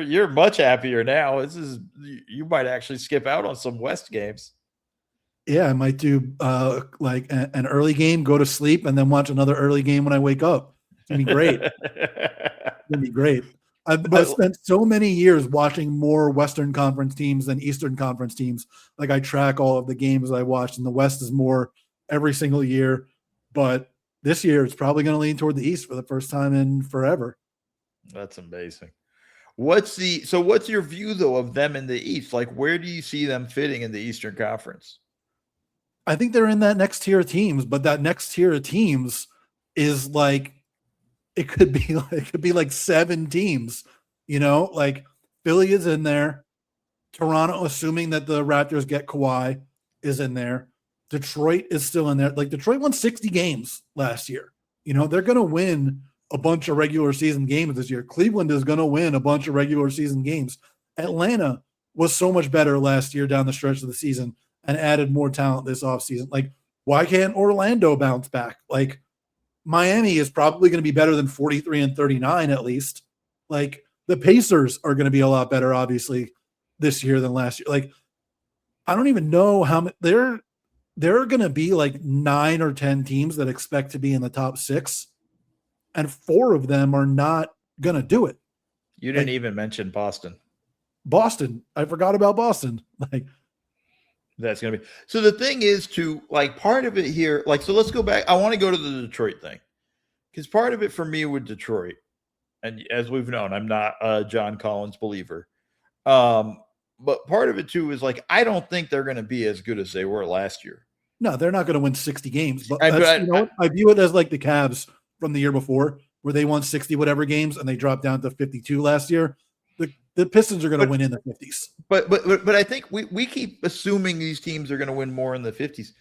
You're much happier now. You might actually skip out on some West games. Yeah, I might do like an early game, go to sleep, and then watch another early game when I wake up. It's gonna be great. It'd be great. I've spent so many years watching more Western Conference teams than Eastern Conference teams. Like I track all of the games I watched, and the West is more every single year. But this year, it's probably going to lean toward the East for the first time in forever. That's amazing. What's your view though of them in the East? Like, where do you see them fitting in the Eastern Conference? I think they're in that next tier of teams, but that next tier of teams is like it could be like 7 teams. Like Philly is in there. Toronto, assuming that the Raptors get Kawhi, is in there. Detroit is still in there. Like Detroit won 60 games last year. They're going to win a bunch of regular season games this year. Cleveland is going to win a bunch of regular season games. Atlanta was so much better last year down the stretch of the season and added more talent this offseason. Like, why can't Orlando bounce back? Like, Miami is probably going to be better than 43-39 at least. Like the Pacers are going to be a lot better, obviously, this year than last year. Like I don't even know how many there are going to be like 9 or 10 teams that expect to be in the top 6, and 4 of them are not going to do it. You didn't even mention Boston. Boston. I forgot about Boston. Like that's going to be. So the thing is to like part of it here, like, so let's go back. I want to go to the Detroit thing because part of it for me with Detroit, and as we've known, I'm not a John Collins believer. But part of it too is like, I don't think they're going to be as good as they were last year. No, they're not going to win 60 games, but I view it as like the Cavs from the year before where they won 60 whatever games and they dropped down to 52 last year. The Pistons are going to win in the 50s. But I think we keep assuming these teams are going to win more in the 50s.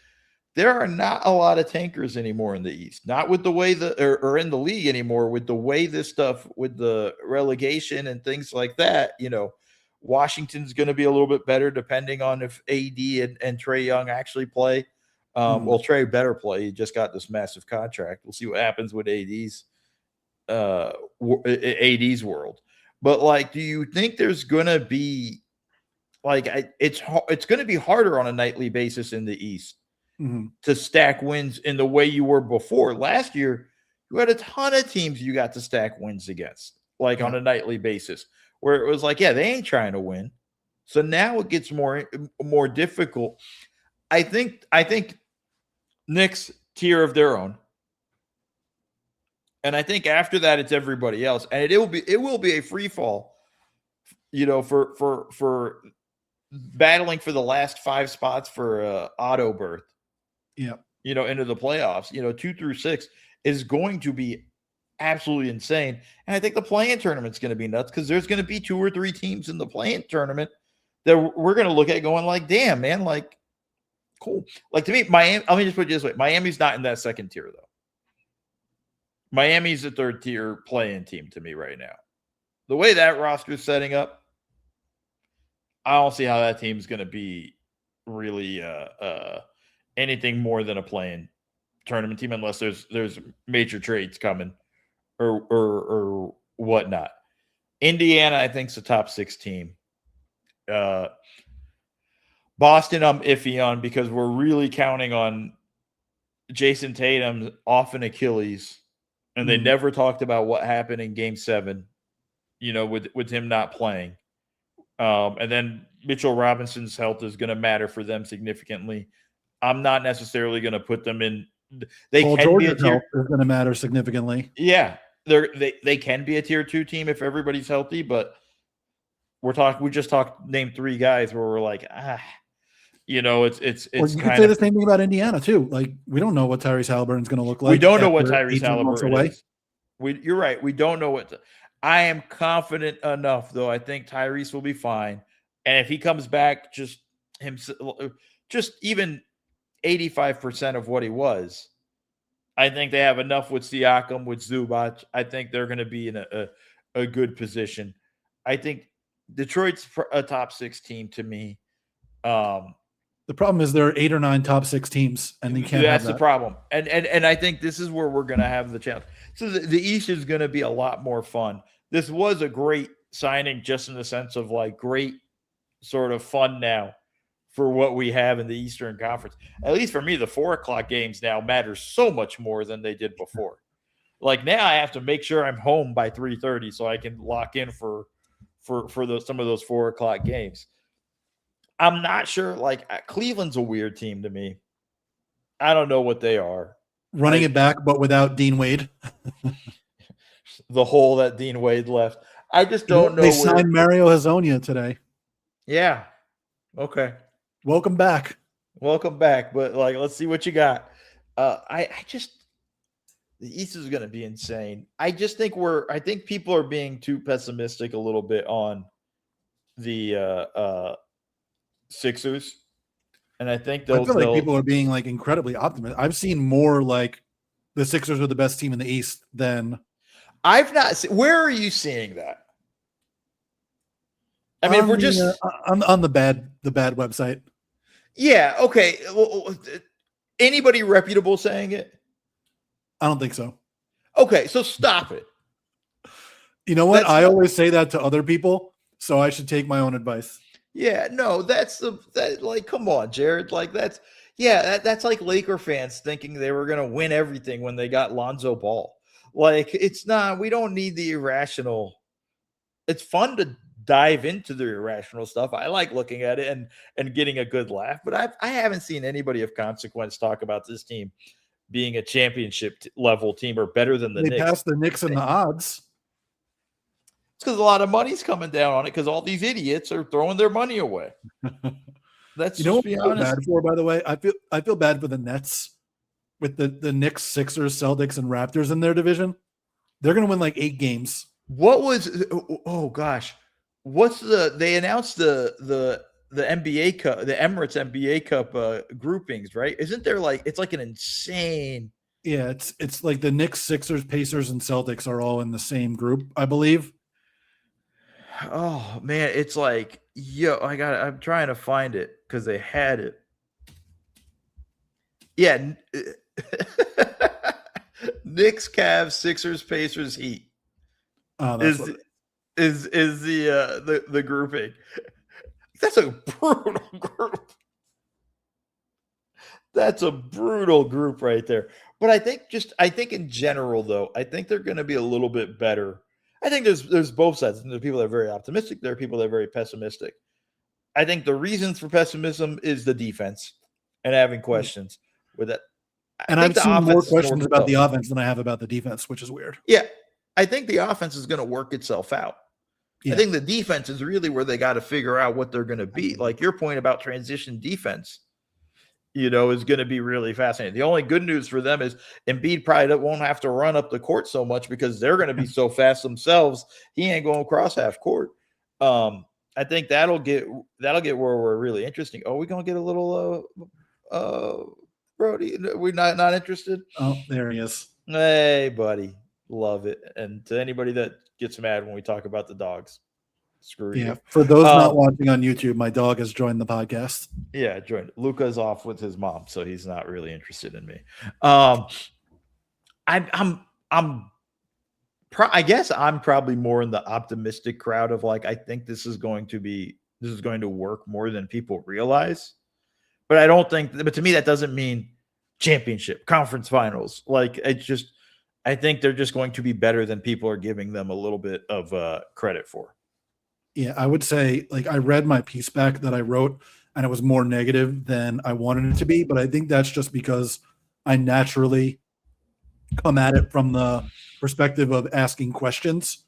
There are not a lot of tankers anymore in the East, not with the way or in the league anymore with the way this stuff with the relegation and things like that. Washington's going to be a little bit better depending on if AD and Trae Young actually play. Well, Trae better play. He just got this massive contract. We'll see what happens with AD's world. But like, do you think there's going to be like it's going to be harder on a nightly basis in the East to stack wins in the way you were before? Last year, you had a ton of teams you got to stack wins against, like on a nightly basis, where it was like, yeah, they ain't trying to win. So now it gets more difficult. I think Knicks tier of their own. And I think after that, it's everybody else. And it will be a free fall, for battling for the last 5 spots for auto berth. Yeah. Into the playoffs, 2 through 6 is going to be absolutely insane. And I think the play-in tournament's going to be nuts because there's going to be 2 or 3 teams in the play-in tournament that we're going to look at going like, damn, man, like, cool. Like, to me, Miami, let me just put it this way. Miami's not in that second tier, though. Miami's a 3rd tier play-in team to me right now. The way that roster is setting up, I don't see how that team's going to be really anything more than a play-in tournament team unless there's major trades coming or whatnot. Indiana, I think, is a top 6 team. Boston, I'm iffy on because we're really counting on Jason Tatum off an Achilles, and they never talked about what happened in Game 7, with him not playing. And then Mitchell Robinson's health is going to matter for them significantly. I'm not necessarily going to put them in. Georgia's health is going to matter significantly. Yeah, they can be a tier 2 team if everybody's healthy, but we just named 3 guys where we're like, it's you could say the same thing about Indiana too. Like, we don't know what Tyrese Halliburton's going to look like. We don't know what Tyrese Halliburton is. You're right. We don't know I am confident enough, though. I think Tyrese will be fine. And if he comes back, just even 85% of what he was, I think they have enough with Siakam, with Zubac. I think they're going to be in a good position. I think Detroit's a top 6 team to me. The problem is there are 8 or 9 top 6 teams, and you can't. That's the problem. And I think this is where we're going to have the challenge. So the East is going to be a lot more fun. This was a great signing, just in the sense of like great sort of fun now for what we have in the Eastern Conference. At least for me, the 4:00 games now matter so much more than they did before. Like now, I have to make sure I'm home by 3:30 so I can lock in for some of those 4:00 games. I'm not sure. Like, Cleveland's a weird team to me. I don't know what they are. Running it back, but without Dean Wade. The hole that Dean Wade left. I just don't know. They signed Mario Hezonja today. Yeah. Okay. Welcome back. But like, let's see what you got. The East is going to be insane. I think people are being too pessimistic a little bit on the Sixers. And I think I feel like people are being like incredibly optimistic. I've seen more like the Sixers are the best team in the East than I've not seen. Where are you seeing that? I mean, we're just on the bad website. Yeah. Okay. Well, anybody reputable saying it? I don't think so. Okay, so stop it. You know what? I always say that to other people, so I should take my own advice. Yeah, no, like, come on, Jared. Like, that's like Laker fans thinking they were going to win everything when they got Lonzo Ball. Like, it's not, we don't need the irrational. It's fun to dive into the irrational stuff. I like looking at it and getting a good laugh, but I haven't seen anybody of consequence talk about this team being a championship level team or better than the Knicks. They passed the Knicks in the odds. It's because a lot of money's coming down on it because all these idiots are throwing their money away. That's, you know what be I feel honest. bad for, by the way? I feel bad for the Nets with the Knicks, Sixers, Celtics, and Raptors in their division. They're going to win like 8 games. What was? Oh gosh, they announced the NBA Cup, the Emirates NBA Cup groupings, right? Isn't there like, it's like an insane? Yeah, it's like the Knicks, Sixers, Pacers, and Celtics are all in the same group, I believe. Oh man, it's like, I'm trying to find it because they had it. Yeah. Knicks, Cavs, Sixers, Pacers, Heat. Oh, that's what is the grouping. That's a brutal group. That's a brutal group right there. But I think in general, though, I think they're going to be a little bit better. I think there's both sides. There are people that are very optimistic. There are people that are very pessimistic. I think the reasons for pessimism is the defense and having questions with it. And I've seen more questions about the offense than I have about the defense, which is weird. Yeah. I think the offense is going to work itself out. Yeah. I think the defense is really where they got to figure out what they're going to be. Like your point about transition defense, is going to be really fascinating. The only good news for them is Embiid probably won't have to run up the court so much because they're going to be so fast themselves. He ain't going across half court. I think that'll get where we're really interesting. Oh, we're going to get a little Brody. We're not interested. Oh, there he is. Hey, buddy. Love it. And to anybody that gets mad when we talk about the dogs, screw you. Yeah. For those not watching on YouTube, my dog has joined the podcast. Yeah, joined. Luca's off with his mom, so he's not really interested in me. I guess I'm probably more in the optimistic crowd of like, I think this is going to work more than people realize. But I don't think, but to me, that doesn't mean championship, conference finals. Like, I think they're just going to be better than people are giving them a little bit of credit for. Yeah, I would say, like, I read my piece back that I wrote, and it was more negative than I wanted it to be. But I think that's just because I naturally come at it from the perspective of asking questions,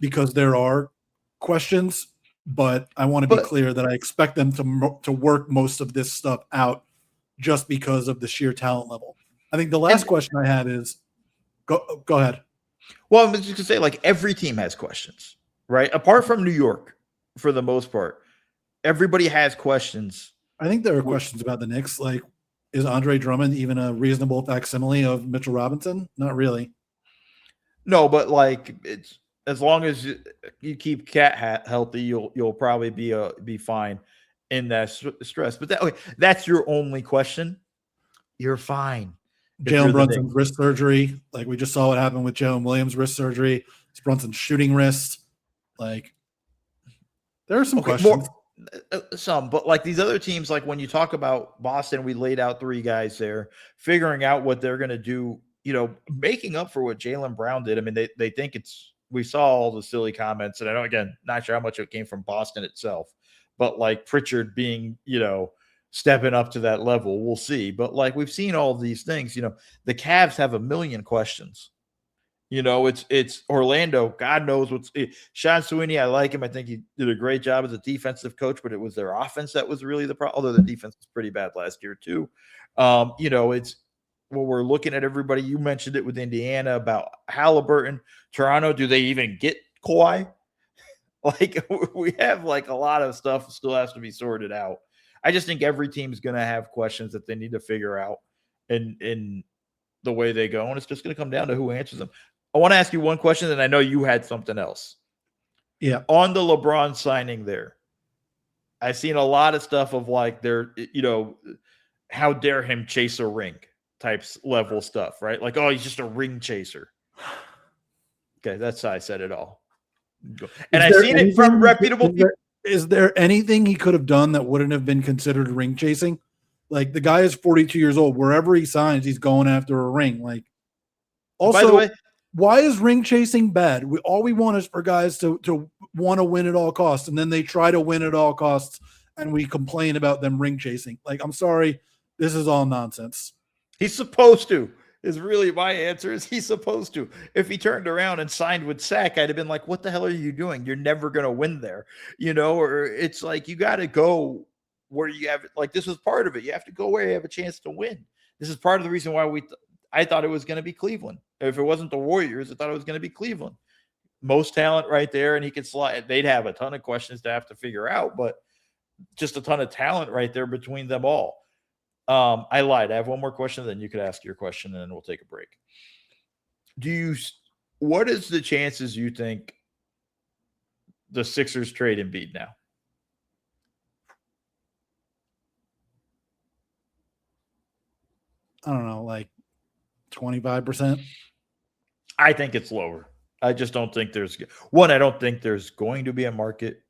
because there are questions. But I want to be clear that I expect them to work most of this stuff out just because of the sheer talent level. I think the last question I have is, go ahead. Well, I'm just going to say, like, every team has questions, right? Apart from New York, for the most part, everybody has questions. I think there are questions about the Knicks. Like, is Andre Drummond even a reasonable facsimile of Mitchell Robinson? Not really. No, but like, it's as long as you keep Cat healthy, you'll probably be fine in that stress. But that's your only question. You're fine. Jalen Brunson's wrist surgery, like we just saw what happened with Jalen Williams' wrist surgery. It's Brunson's shooting wrist. Like, there are some questions. But like these other teams, like when you talk about Boston, we laid out 3 guys there, figuring out what they're going to do, making up for what Jaylen Brown did. I mean, they think we saw all the silly comments, and I know, again, not sure how much it came from Boston itself, but like Pritchard being, stepping up to that level, we'll see. But like, we've seen all of these things, the Cavs have a million questions. It's Orlando. God knows Sean Sweeney. I like him. I think he did a great job as a defensive coach, but it was their offense that was really the problem. Although the defense was pretty bad last year too. It's when we're looking at everybody. You mentioned it with Indiana about Halliburton, Toronto. Do they even get Kawhi? Like, we have like a lot of stuff still has to be sorted out. I just think every team's going to have questions that they need to figure out in the way they go, and it's just going to come down to who answers them. I want to ask you one question, and I know you had something else. Yeah. On the LeBron signing there, I've seen a lot of stuff of like, how dare him chase a ring? types level stuff, right? Like, oh, he's just a ring chaser. Okay, that's how I said it all. And I've seen it from reputable people. Is there anything he could have done that wouldn't have been considered ring chasing? Like, the guy is 42 years old. Wherever he signs, he's going after a ring. Like, also, by the way, why is ring chasing bad? All we want is for guys to want to win at all costs, and then they try to win at all costs, and we complain about them ring chasing. Like, I'm sorry, this is all nonsense. He's supposed to. Is really my answer. Is he's supposed to. If he turned around and signed with Sack, I'd have been like, what the hell are you doing? You're never going to win there. Or it's like, you got to go where you have, like, this was part of it. You have to go where you have a chance to win. This is part of the reason why I thought it was going to be Cleveland. If it wasn't the Warriors, I thought it was going to be Cleveland. Most talent right there, and he could slide. They'd have a ton of questions to have to figure out, but just a ton of talent right there between them all. I lied. I have one more question, then you could ask your question, and then we'll take a break. What is the chances you think the Sixers trade Embiid now? I don't know, like 25%. I think it's lower. I just don't think I don't think there's going to be a market,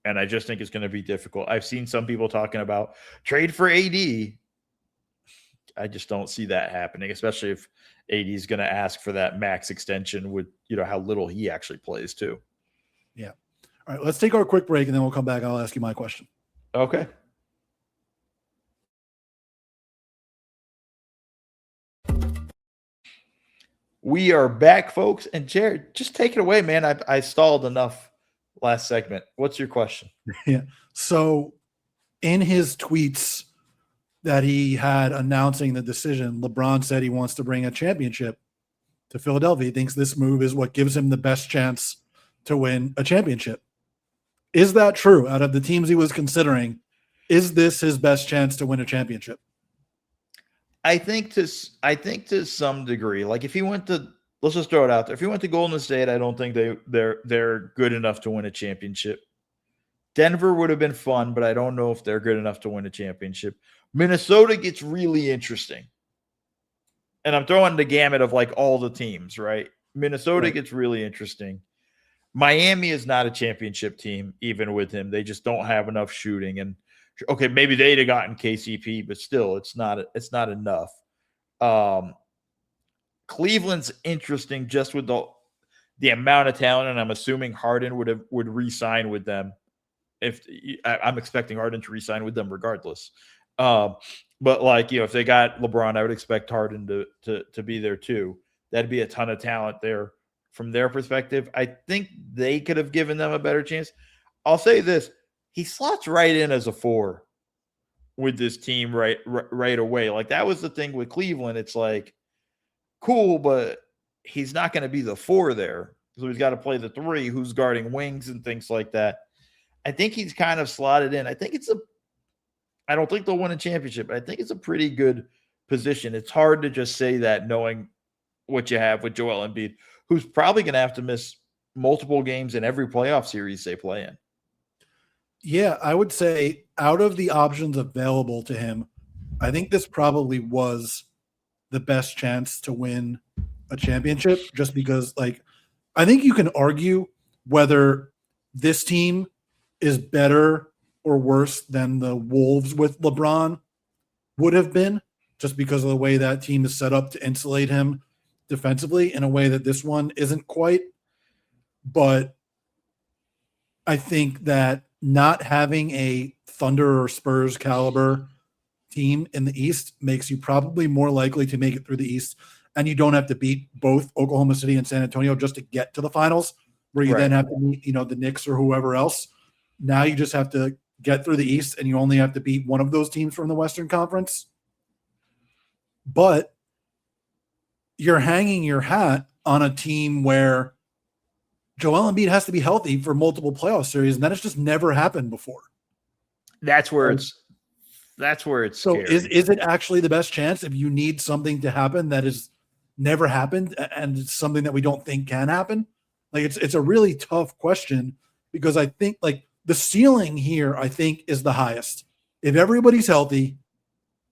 and I just think it's going to be difficult. I've seen some people talking about trade for AD. I just don't see that happening, especially if AD is going to ask for that max extension with, how little he actually plays too. Yeah. All right, let's take our quick break, and then we'll come back. I'll ask you my question. Okay. We are back, folks. And Jared, just take it away, man. I stalled enough last segment. What's your question? Yeah. So in his tweets that he had announcing the decision, LeBron said he wants to bring a championship to Philadelphia. He thinks this move is what gives him the best chance to win a championship. Is that true? Out of the teams he was considering, is this his best chance to win a championship? I think to some degree, like if he went to, let's just throw it out there. If he went to Golden State, I don't think they're good enough to win a championship. Denver would have been fun, but I don't know if they're good enough to win a championship. Minnesota gets really interesting. And I'm throwing the gamut of like all the teams, right? Minnesota gets really interesting. Miami is not a championship team, even with him. They just don't have enough shooting. And okay, maybe they'd have gotten KCP, but still, it's not enough. Cleveland's interesting just with the amount of talent, and I'm assuming Harden would re-sign with them. I'm expecting Harden to re-sign with them regardless. But like, if they got LeBron, I would expect Harden to be there too. That'd be a ton of talent there from their perspective. I think they could have given them a better chance. I'll say this. He slots right in as a 4 with this team right away. Like, that was the thing with Cleveland. It's like, cool, but he's not going to be the 4 there. So he's got to play the 3 who's guarding wings and things like that. I think he's kind of slotted in. I don't think they'll win a championship, but I think it's a pretty good position. It's hard to just say that knowing what you have with Joel Embiid, who's probably going to have to miss multiple games in every playoff series they play in. Yeah, I would say out of the options available to him, I think this probably was the best chance to win a championship, just because, like, I think you can argue whether this team is better or worse than the Wolves with LeBron would have been, just because of the way that team is set up to insulate him defensively in a way that this one isn't quite. But I think that not having a Thunder or Spurs caliber team in the East makes you probably more likely to make it through the East, and you don't have to beat both Oklahoma City and San Antonio just to get to the finals, where you then have to meet, the Knicks or whoever else. Now you just have to get through the East, and you only have to beat one of those teams from the Western Conference. But you're hanging your hat on a team where Joel Embiid has to be healthy for multiple playoff series, and that has just never happened before. That's where it's so scary. Is it actually the best chance if you need something to happen that has never happened, and it's something that we don't think can happen? Like, it's a really tough question, because I think, like, the ceiling here, I think, is the highest. If everybody's healthy,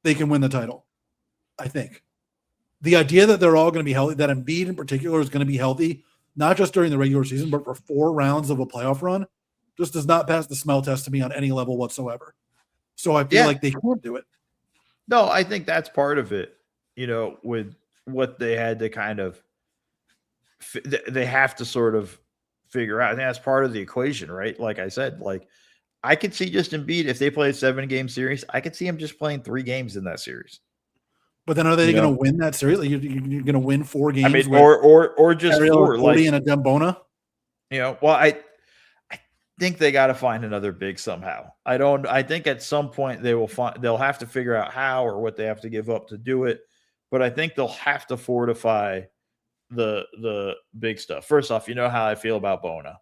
they can win the title. I think. The idea that they're all going to be healthy, that Embiid in particular is going to be healthy, not just during the regular season, but for 4 rounds of a playoff run, just does not pass the smell test to me on any level whatsoever. So I feel like they can't do it. No, I think that's part of it, with what they had to kind of they have to sort of figure out. I think that's part of the equation, right? Like I said, like I could see just Embiid if they play a 7-game series, I could see him just playing 3 games in that series. But then are they going to win that series? Like you're going to win 4 games? I mean, or just Ariel 4, like and a Dembona? Well, I think they got to find another big somehow. I think at some point they'll have to figure out how or what they have to give up to do it. But I think they'll have to fortify the big stuff. First off, you know how I feel about Bona,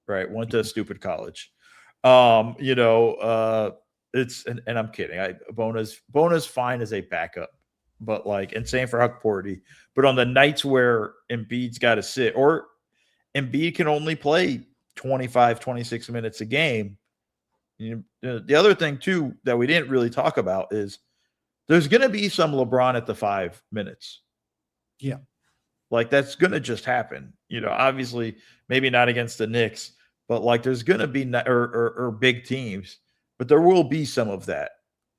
right? Went to a stupid college. It's and I'm kidding. Bona's fine as a backup, but and same for Huck Porty. But on the nights where Embiid's got to sit, or Embiid can only play 25, 26 minutes a game. The other thing too that we didn't really talk about is there's going to be some LeBron at the 5 minutes. Yeah. That's going to just happen. Obviously maybe not against the Knicks, but there's going to be or big teams, but there will be some of that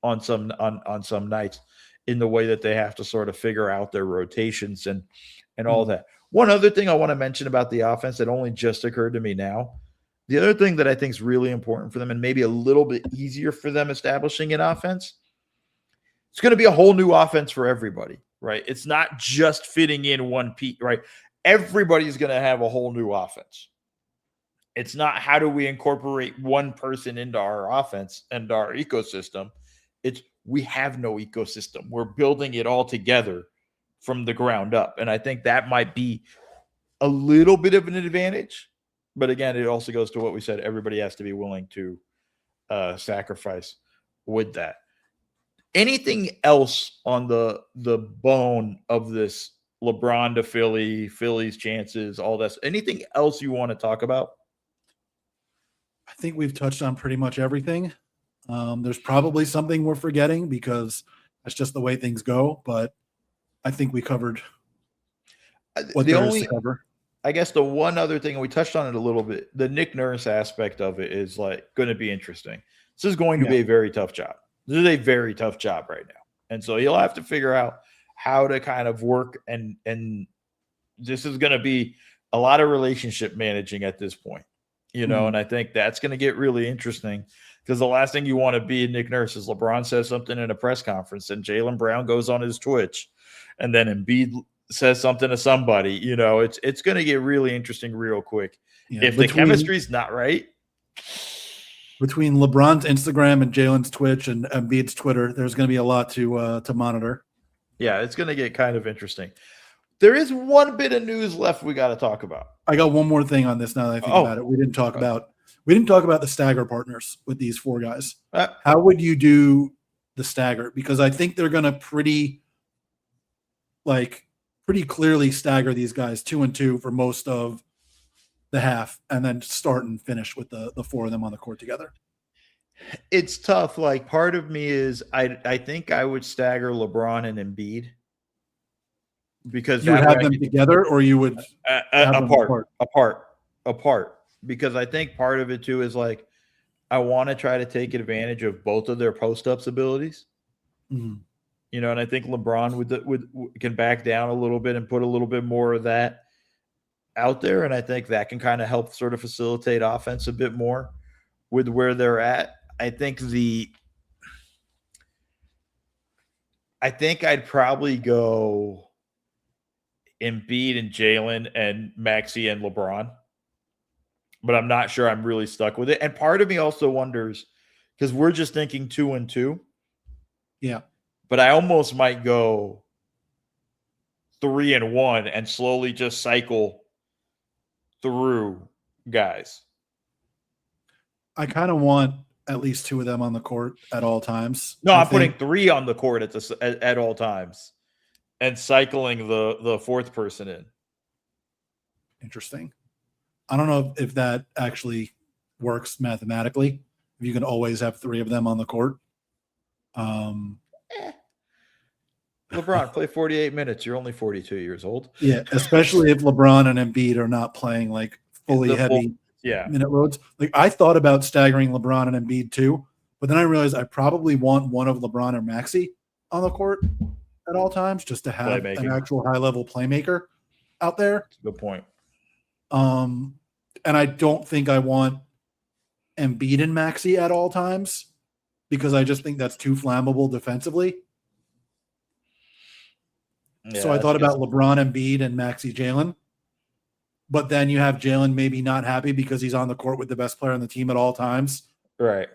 on some nights in the way that they have to sort of figure out their rotations and all that. One other thing I want to mention about the offense that only just occurred to me now, the other thing that I think is really important for them and maybe a little bit easier for them establishing an offense, it's going to be a whole new offense for everybody, right? It's not just fitting in one piece, right? Everybody's going to have a whole new offense. It's not how do we incorporate one person into our offense and our ecosystem. It's we have no ecosystem. We're building it all together from the ground up. And I think that might be a little bit of an advantage. But again, it also goes to what we said. Everybody has to be willing to sacrifice with that. Anything else on the bone of this LeBron to Philly's chances, all that? Anything else you want to talk about? I think we've touched on pretty much everything. There's probably something we're forgetting because that's just the way things go. But I think we covered what there is to cover. I guess the one other thing, and we touched on it a little bit, the Nick Nurse aspect of it is going to be interesting. This is going to be a very tough job. This is a very tough job right now. And so you'll have to figure out how to kind of work. And this is going to be a lot of relationship managing at this point, and I think that's going to get really interesting because the last thing you want to be Nick Nurse is LeBron says something in a press conference and Jaylen Brown goes on his Twitch and then Embiid says something to somebody, it's going to get really interesting real quick. If the chemistry's not right. Between LeBron's Instagram and Jalen's Twitch and Embiid's Twitter, there's going to be a lot to monitor. Yeah, it's going to get kind of interesting. There is one bit of news left we got to talk about. I got one more thing on this now that I think about it. We didn't talk about the stagger partners with these 4 guys. How would you do the stagger? Because I think they're going to pretty clearly stagger these guys 2 and 2 for most of the half and then start and finish with the 4 of them on the court together. It's tough. Part of me is I think I would stagger LeBron and Embiid because you would have them together or you would apart because I think part of it too is I want to try to take advantage of both of their post-ups abilities. Mm-hmm. And I think LeBron can back down a little bit and put a little bit more of that out there. And I think that can kind of help sort of facilitate offense a bit more with where they're at. I think I'd probably go Embiid and Jalen and Maxey and LeBron, but I'm not sure I'm really stuck with it. And part of me also wonders because we're just thinking 2 and 2. Yeah. But I almost might go 3 and 1 and slowly just cycle through guys. I kind of want at least 2 of them on the court at all times. No, I'm putting 3 on the court at all times and cycling the 4th person in. Interesting. I don't know if that actually works mathematically. If you can always have 3 of them on the court. LeBron, play 48 minutes. You're only 42 years old. Yeah, especially if LeBron and Embiid are not playing like fully heavy yeah. minute loads. Like I thought about staggering LeBron and Embiid too, but then I realized I probably want one of LeBron or Maxey on the court at all times just to have an actual high level playmaker out there. That's a good point. And I don't think I want Embiid and Maxey at all times because I just think that's too flammable defensively. Yeah, so I thought about LeBron, Embiid, and Maxey Jalen. But then you have Jalen maybe not happy because he's on the court with the best player on the team at all times. Right.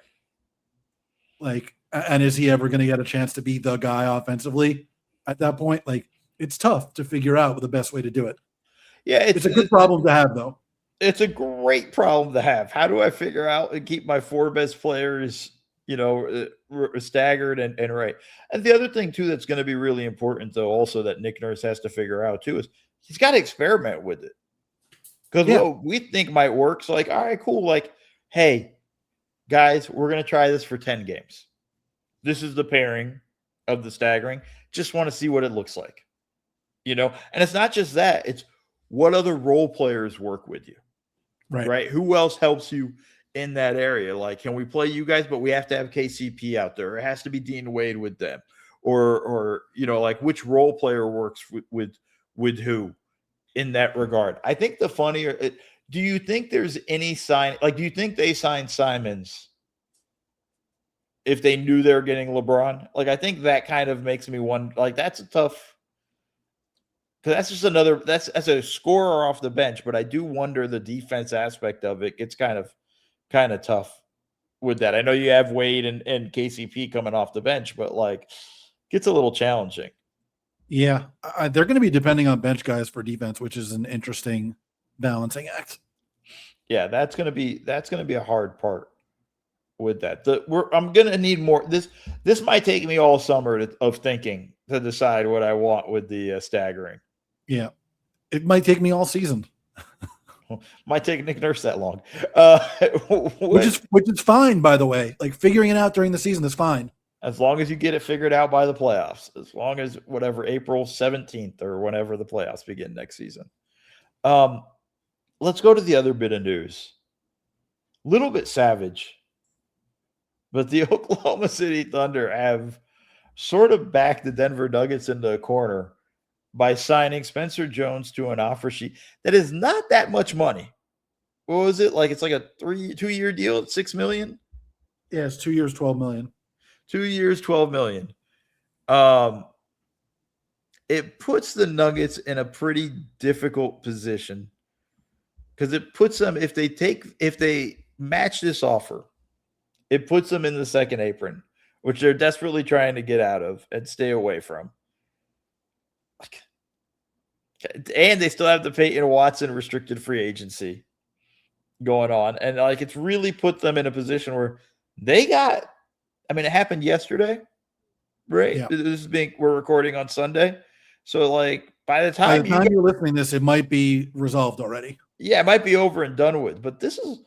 Like, and is he ever going to get a chance to be the guy offensively at that point? Like, it's tough to figure out the best way to do it. Yeah, it's a good problem to have, though. It's a great problem to have. How do I figure out and keep my 4 best players, staggered and right? And the other thing, too, that's going to be really important, though, also that Nick Nurse has to figure out, too, is he's got to experiment with it. Because what we think might work, so like, all right, cool. Like, hey, guys, we're going to try this for 10 games. This is the pairing of the staggering. Just want to see what it looks like. And it's not just that. It's what other role players work with you. Right? Who else helps you in that area? Like, can we play you guys, but we have to have KCP out there? It has to be Dean Wade with them. Or like which role player works with who in that regard. I think the funnier – do you think there's any sign – like, do you think they signed Simons if they knew they were getting LeBron? Like, I think that kind of makes me wonder. Like, that's a tough – because that's just another – that's as a scorer off the bench, but I do wonder the defense aspect of it. It's kind of tough with that. I know you have Wade and KCP coming off the bench, but, like, gets a little challenging. Yeah, they're going to be depending on bench guys for defense, which is an interesting balancing act. Yeah, that's going to be a hard part with that. I'm going to need more. This might take me all summer of thinking to decide what I want with the staggering. Yeah, it might take me all season. Might take Nick Nurse that long, which is fine, by the way. Like figuring it out during the season is fine. As long as you get it figured out by the playoffs, as long as whatever April 17th or whenever the playoffs begin next season. Let's go to the other bit of news. Little bit savage, but the Oklahoma City Thunder have sort of backed the Denver Nuggets into a corner by signing Spencer Jones to an offer sheet that is not that much money. What was it? Like it's like a 2-year deal at $6 million? Yeah, it's 2 years, $12 million. 2 years, $12 million. It puts the Nuggets in a pretty difficult position because it puts them, if they match this offer, it puts them in the second apron, which they're desperately trying to get out of and stay away from. And they still have the Peyton Watson restricted free agency going on. And like it's really put them in a position where they got, I mean, it happened yesterday, right? Yeah. We're recording on Sunday. So like by the time you're listening to this, it might be resolved already. Yeah, it might be over and done with. But this is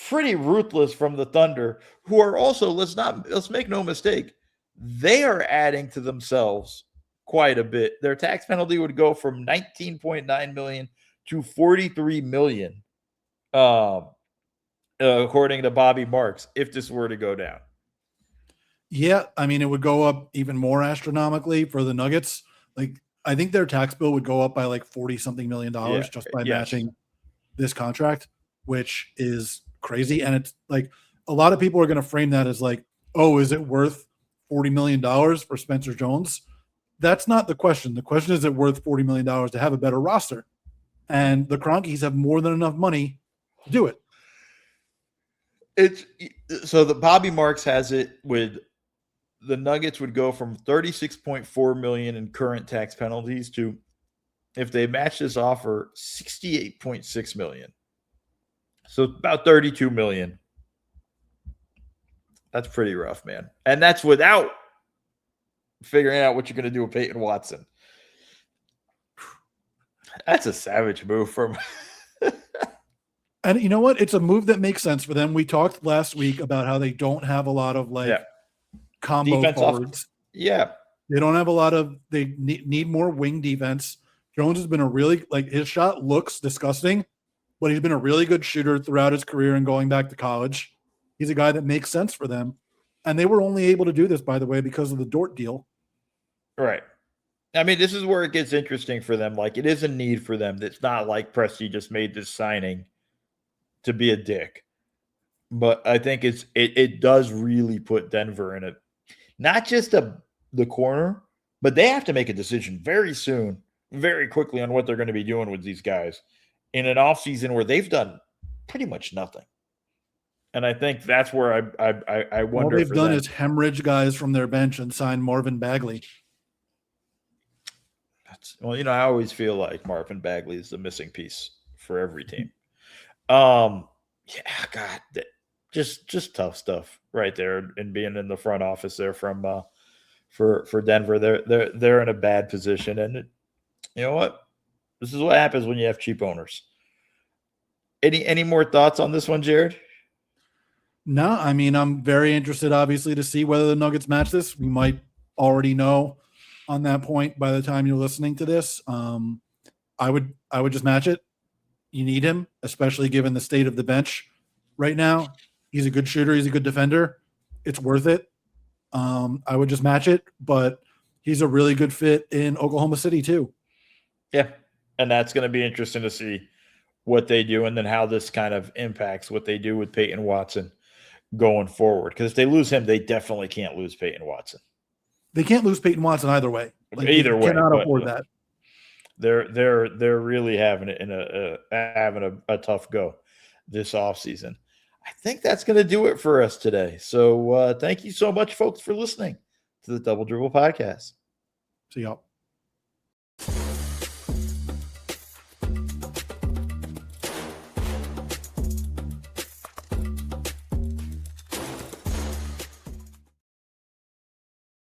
pretty ruthless from the Thunder, who are also, let's make no mistake, they are adding to themselves quite a bit. Their tax penalty would go from $19.9 million to $43 million, according to Bobby Marks, if this were to go down. Yeah, I mean, it would go up even more astronomically for the Nuggets. Like, I think their tax bill would go up by like $40-something million just by matching this contract, which is crazy. And it's like a lot of people are going to frame that as like, oh, is it worth $40 million for Spencer Jones? That's not the question. The question is it worth $40 million to have a better roster? And the Cronkies have more than enough money to do it. So the Bobby Marks has it with the Nuggets would go from $36.4 million in current tax penalties to, if they match this offer, $68.6 million. So about $32 million. That's pretty rough, man. And that's without figuring out what you're going to do with Peyton Watson. That's a savage move from. And you know what? It's a move that makes sense for them. We talked last week about how they don't have a lot of combo defense forwards. Yeah. They don't have a lot of. They need more wing defense. Jones has been a really his shot looks disgusting, but he's been a really good shooter throughout his career and going back to college. He's a guy that makes sense for them, and they were only able to do this, by the way, because of the Dort deal. Right. I mean, this is where it gets interesting for them. Like, it is a need for them. It's not like Presti just made this signing to be a dick. But I think it does really put Denver in not just the corner, but they have to make a decision very soon, very quickly on what they're going to be doing with these guys in an offseason where they've done pretty much nothing. And I think that's where I wonder. All they've done is hemorrhage guys from their bench and sign Marvin Bagley. Well, I always feel like Marvin Bagley is the missing piece for every team. Yeah, God, just tough stuff right there, and being in the front office there from for Denver. They're in a bad position, and you know what? This is what happens when you have cheap owners. Any more thoughts on this one, Jared? No, I mean, I'm very interested, obviously, to see whether the Nuggets match this. We might already know on that point by the time you're listening to this. I would just match it. You need him, especially given the state of the bench right now. He's a good shooter. He's a good defender. It's worth it. I would just match it, but he's a really good fit in Oklahoma City too. Yeah, and that's going to be interesting to see what they do, and then how this kind of impacts what they do with Peyton Watson going forward. Because if they lose him, they definitely can't lose Peyton Watson. They can't lose Peyton Watson either way. Either way, cannot afford that. They're really having it having a tough go this offseason. I think that's going to do it for us today. So thank you so much, folks, for listening to the Double Dribble podcast. See y'all.